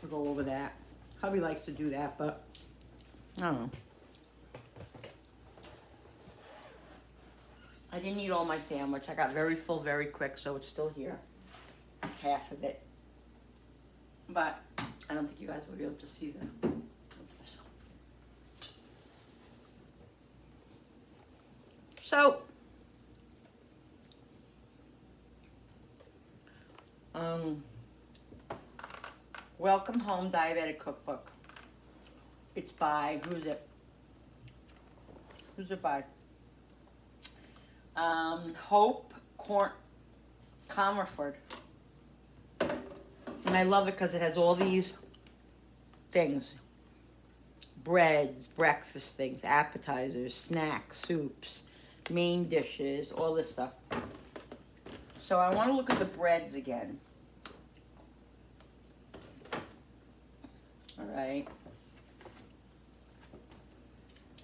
We'll go over that. Hubby likes to do that, but I don't know. I didn't eat all my sandwich. I got very full very quick, so it's still here. Half of it. But I don't think you guys will be able to see that. So, Welcome Home Diabetic Cookbook. It's by, who's it? Who's it by? Hope Comerford. And I love it because it has all these things. Breads, breakfast things, appetizers, snacks, soups, main dishes, all this stuff. So I want to look at the breads again. All right.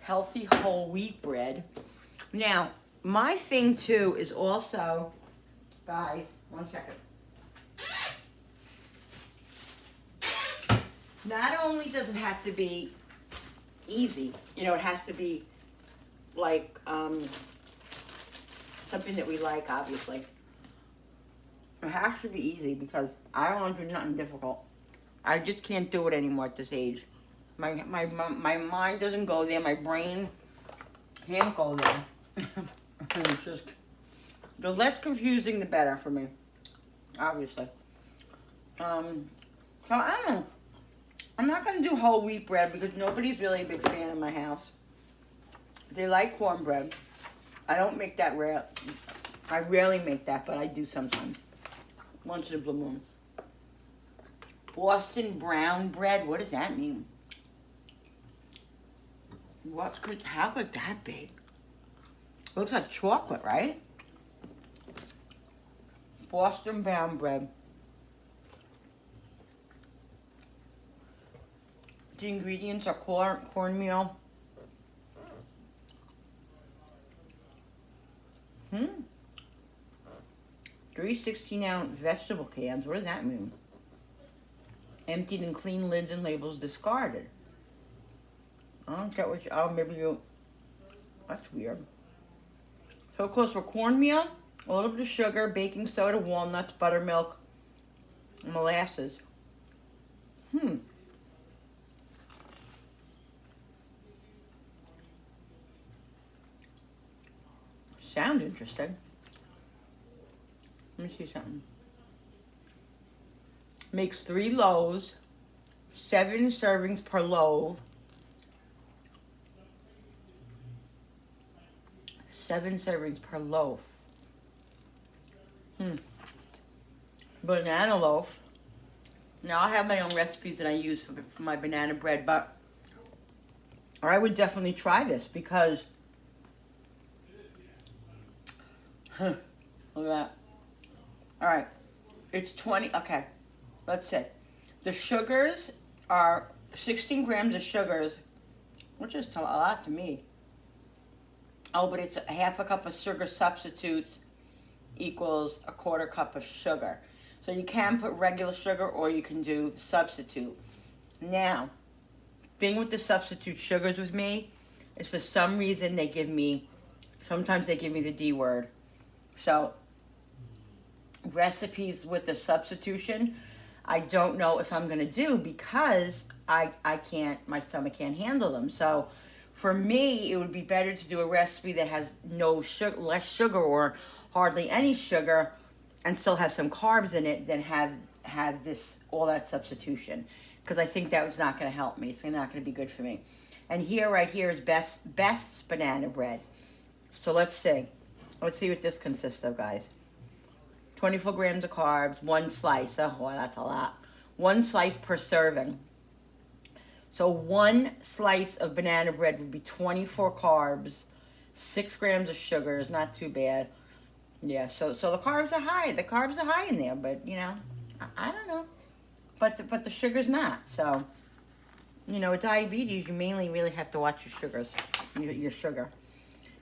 Healthy whole wheat bread. Now, my thing too is also, guys, 1 second. Not only does it have to be easy, you know, it has to be like something that we like, obviously. It has to be easy because I don't want to do nothing difficult. I just can't do it anymore at this age. My mind doesn't go there. My brain can't go there. It's just, the less confusing, the better for me. Obviously. So I don't know. I'm not going to do whole wheat bread because nobody's really a big fan in my house. They like cornbread. I don't make that rare. I rarely make that, but I do sometimes. Once in a blue moon. Boston brown bread. What does that mean? How could that be? Looks like chocolate, right? Boston brown bread. The ingredients are cornmeal. 3 16-ounce vegetable cans. What does that mean? Emptied and clean lids and labels discarded. I don't get what you, oh, maybe you, that's weird. So it calls for cornmeal, a little bit of sugar, baking soda, walnuts, buttermilk, and molasses. Sounds interesting. Let me see something. Makes 3 loaves, 7 servings per loaf. 7 servings per loaf. Banana loaf. Now I have my own recipes that I use for my banana bread, but I would definitely try this because look at that. All right, it's 20. Okay, let's say the sugars are 16 grams of sugars, which is a lot to me. Oh, but it's half a cup of sugar substitutes equals a 1/4 cup of sugar. So you can put regular sugar or you can do the substitute. Now, thing with the substitute sugars with me is for some reason sometimes they give me the D word. So recipes with the substitution, I don't know if I'm gonna do because I can't, my stomach can't handle them. So for me, it would be better to do a recipe that has no sugar, less sugar or hardly any sugar, and still have some carbs in it than have this all that substitution, because I think that was not going to help me. It's not going to be good for me. And here, right here, is Beth's banana bread. So let's see what this consists of, guys. 24 grams of carbs, one slice. Oh, well, that's a lot. One slice per serving. So one slice of banana bread would be 24 carbs, 6 grams of sugar is not too bad. Yeah, so the carbs are high. The carbs are high in there, but you know, I don't know. But the sugar's not. So, you know, with diabetes, you mainly really have to watch your sugars, your sugar.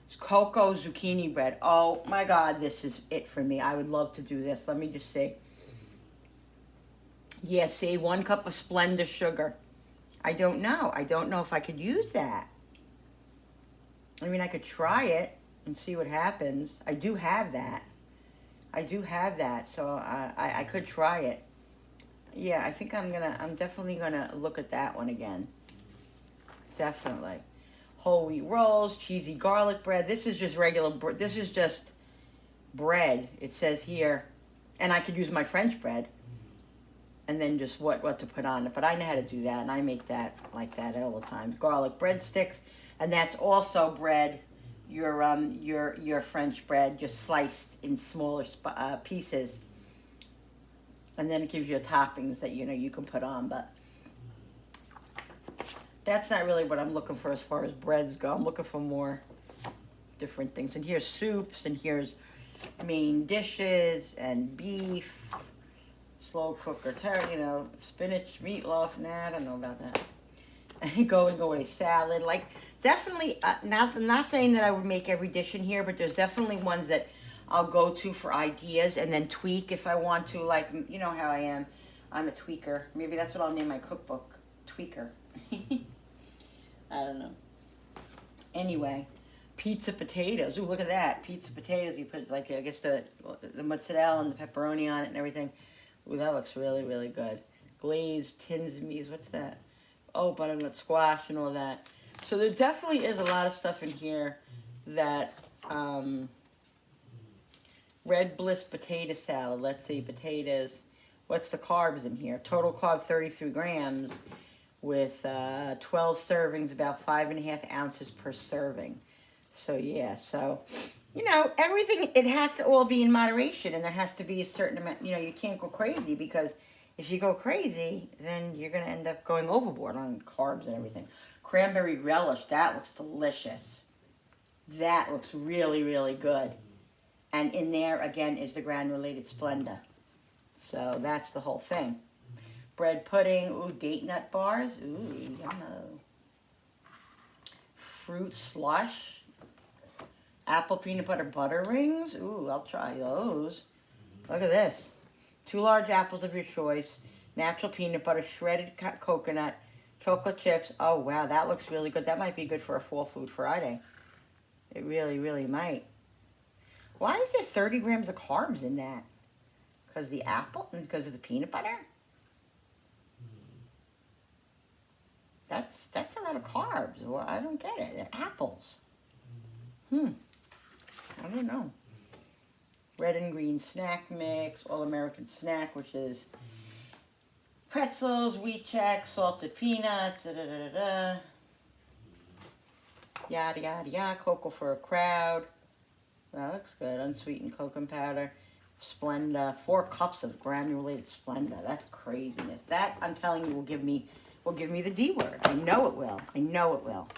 It's cocoa zucchini bread. Oh my God, this is it for me. I would love to do this. Let me just see. Yeah, see, 1 cup of Splenda sugar. I don't know. I don't know if I could use that. I mean, I could try it and see what happens. I do have that. So I could try it. Yeah, I think I'm definitely gonna look at that one again. Definitely. Whole wheat rolls, cheesy garlic bread. This is just regular bread. This is just bread. It says here, and I could use my French bread, and then just what to put on it. But I know how to do that, and I make that like that all the time. Garlic breadsticks, and that's also bread. Your French bread, just sliced in smaller pieces, and then it gives you toppings that you can put on. But that's not really what I'm looking for as far as breads go. I'm looking for more different things. And here's soups, and here's main dishes, and beef, slow cooker, spinach, meatloaf. Nah, I don't know about that. Going away salad, like. Definitely, not saying that I would make every dish in here, but there's definitely ones that I'll go to for ideas and then tweak if I want to. Like, you know how I am. I'm a tweaker. Maybe that's what I'll name my cookbook. Tweaker. I don't know. Anyway, pizza potatoes. Ooh, look at that. Pizza potatoes. You put, like, I guess the mozzarella and the pepperoni on it and everything. Ooh, that looks really, really good. Glazed tins of meat. What's that? Oh, butternut squash and all that. So there definitely is a lot of stuff in here that, Red Bliss potato salad. Let's see, potatoes. What's the carbs in here? Total carb 33 grams with 12 servings, about 5.5 ounces per serving. So yeah, everything, it has to all be in moderation, and there has to be a certain amount, you can't go crazy, because if you go crazy, then you're going to end up going overboard on carbs and everything. Cranberry relish, that looks delicious. That looks really, really good. And in there, again, is the granulated Splenda. So that's the whole thing. Bread pudding, ooh, date nut bars, ooh, yummo. Fruit slush, apple peanut butter rings, ooh, I'll try those. Look at this. 2 large apples of your choice, natural peanut butter, shredded coconut, chocolate chips. Oh, wow, that looks really good. That might be good for a Fall Food Friday. It really, really might. Why is there 30 grams of carbs in that? Because of the apple and because of the peanut butter? That's a lot of carbs. Well, I don't get it. They're apples. I don't know. Red and green snack mix, all-American snack, which is pretzels, wheat checks, salted peanuts, yada, yada, yada. Cocoa for a crowd. That looks good. Unsweetened cocoa powder. Splenda. 4 cups of granulated Splenda. That's craziness. That, I'm telling you, will give me the D word. I know it will. I know it will.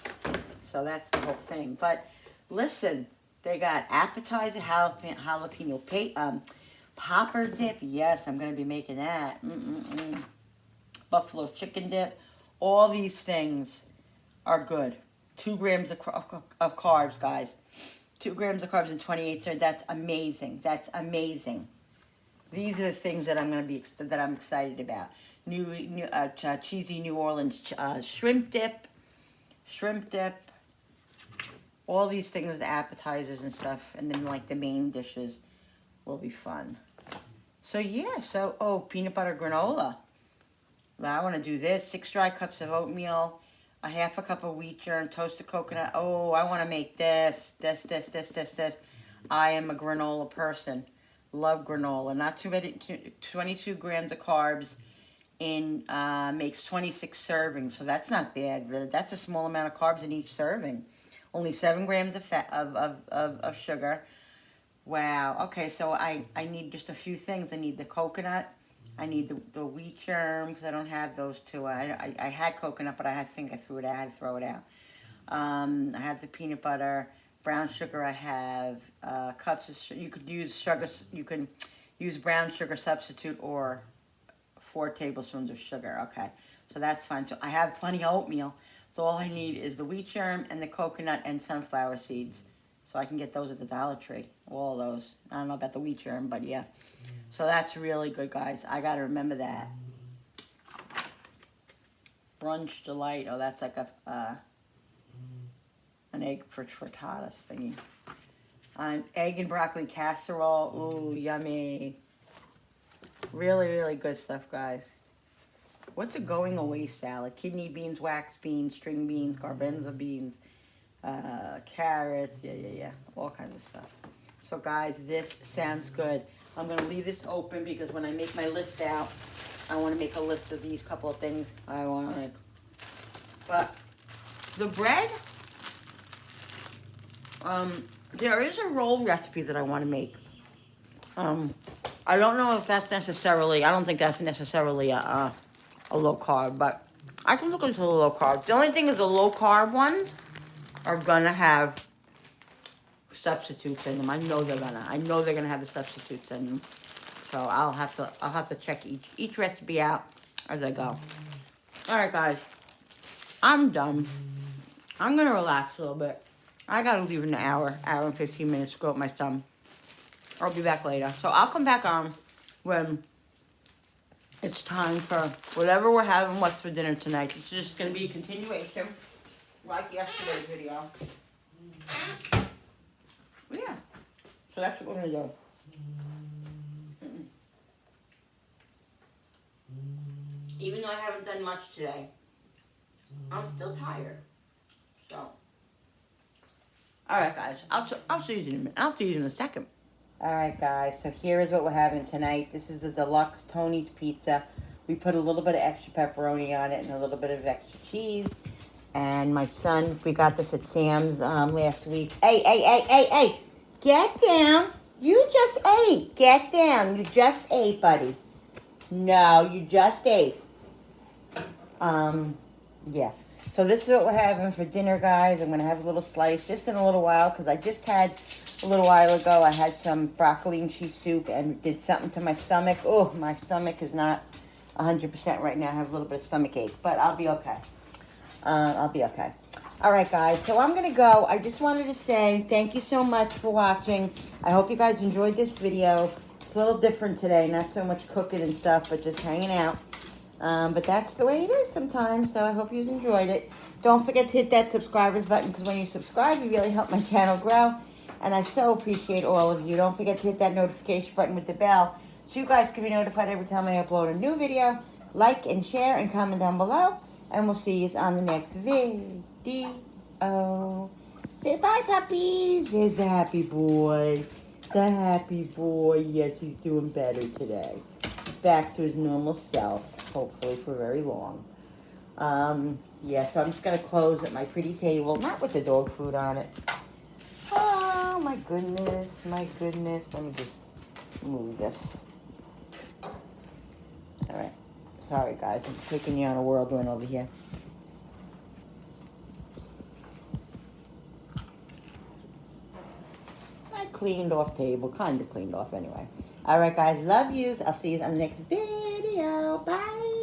So that's the whole thing. But listen, they got appetizer, jalapeno popper dip. Yes, I'm going to be making that. Buffalo chicken dip. All these things are good. 2 grams of carbs, guys. 2 grams of carbs and 28 servings. That's amazing. That's amazing. These are the things that I'm excited about. Cheesy New Orleans shrimp dip, all these things, the appetizers and stuff, and then like the main dishes will be fun. So yeah, peanut butter granola. Well, I want to do this. 6 dry cups of oatmeal, a half a cup of wheat germ, toasted coconut. Oh, I want to make this. I am a granola person. Love granola. Not too many, 22 grams of carbs makes 26 servings, so that's not bad, really. That's a small amount of carbs in each serving. Only 7 grams of fat of sugar. Wow. Okay, so I need just a few things. I need the coconut. I need the wheat germ because I don't have those two. I had coconut, but I think I threw it out. I had to throw it out. I have the peanut butter, brown sugar. I have cups of you could use sugar. You can use brown sugar substitute or 4 tablespoons of sugar. Okay, so that's fine. So I have plenty of oatmeal. So all I need is the wheat germ and the coconut and sunflower seeds. So I can get those at the Dollar Tree. All those. I don't know about the wheat germ, but yeah. So that's really good, guys. I got to remember that. Brunch Delight. Oh, that's like an egg frittatas thingy. Egg and broccoli casserole. Ooh, yummy. Really, really good stuff, guys. What's a going away salad? Kidney beans, wax beans, string beans, garbanzo beans, carrots. Yeah. All kinds of stuff. So, guys, this sounds good. I'm going to leave this open because when I make my list out, I want to make a list of these couple of things I want to make. But the bread, there is a roll recipe that I want to make. I don't know if that's necessarily, I don't think that's necessarily a low carb, but I can look into the low carbs. The only thing is the low carb ones are going to have substitutes in them. I know they're gonna have the substitutes in them. So I'll have to check each recipe out as I go. All right, guys, I'm done. I'm gonna relax a little bit. I gotta leave in an hour and 15 minutes to go with my son. I'll be back later. So I'll come back on when it's time for whatever we're having. What's for dinner tonight? This is just gonna be a continuation, like yesterday's video. Yeah, so that's what we're gonna do. Even though I haven't done much today, I'm still tired. So, all right, guys, I'll see you in a minute. I'll see you in a second. All right, guys. So here is what we're having tonight. This is the deluxe Tony's pizza. We put a little bit of extra pepperoni on it and a little bit of extra cheese. And my son, we got this at Sam's last week. Hey. Get down. You just ate. Get down. You just ate, buddy. No, you just ate. Yeah. So this is what we're having for dinner, guys. I'm going to have a little slice just in a little while because I just had, a little while ago, I had some broccoli and cheese soup and did something to my stomach. Oh, my stomach is not 100% right now. I have a little bit of stomach ache, but I'll be okay. I'll be okay. All right, guys, so I'm going to go. I just wanted to say thank you so much for watching. I hope you guys enjoyed this video. It's a little different today, not so much cooking and stuff, but just hanging out. But that's the way it is sometimes, so I hope you enjoyed it. Don't forget to hit that subscribers button, because when you subscribe, you really help my channel grow, and I so appreciate all of you. Don't forget to hit that notification button with the bell, so you guys can be notified every time I upload a new video. Like and share and comment down below. And we'll see you on the next video. Say bye, puppies. There's the happy boy. The happy boy. Yes, he's doing better today. Back to his normal self, hopefully for very long. Yeah, so I'm just going to close at my pretty table. Not with the dog food on it. Oh, my goodness. My goodness. Let me just move this. All right. Sorry, guys. I'm taking you on a whirlwind over here. I cleaned off table. Kind of cleaned off anyway. All right, guys. Love yous. I'll see you on the next video. Bye.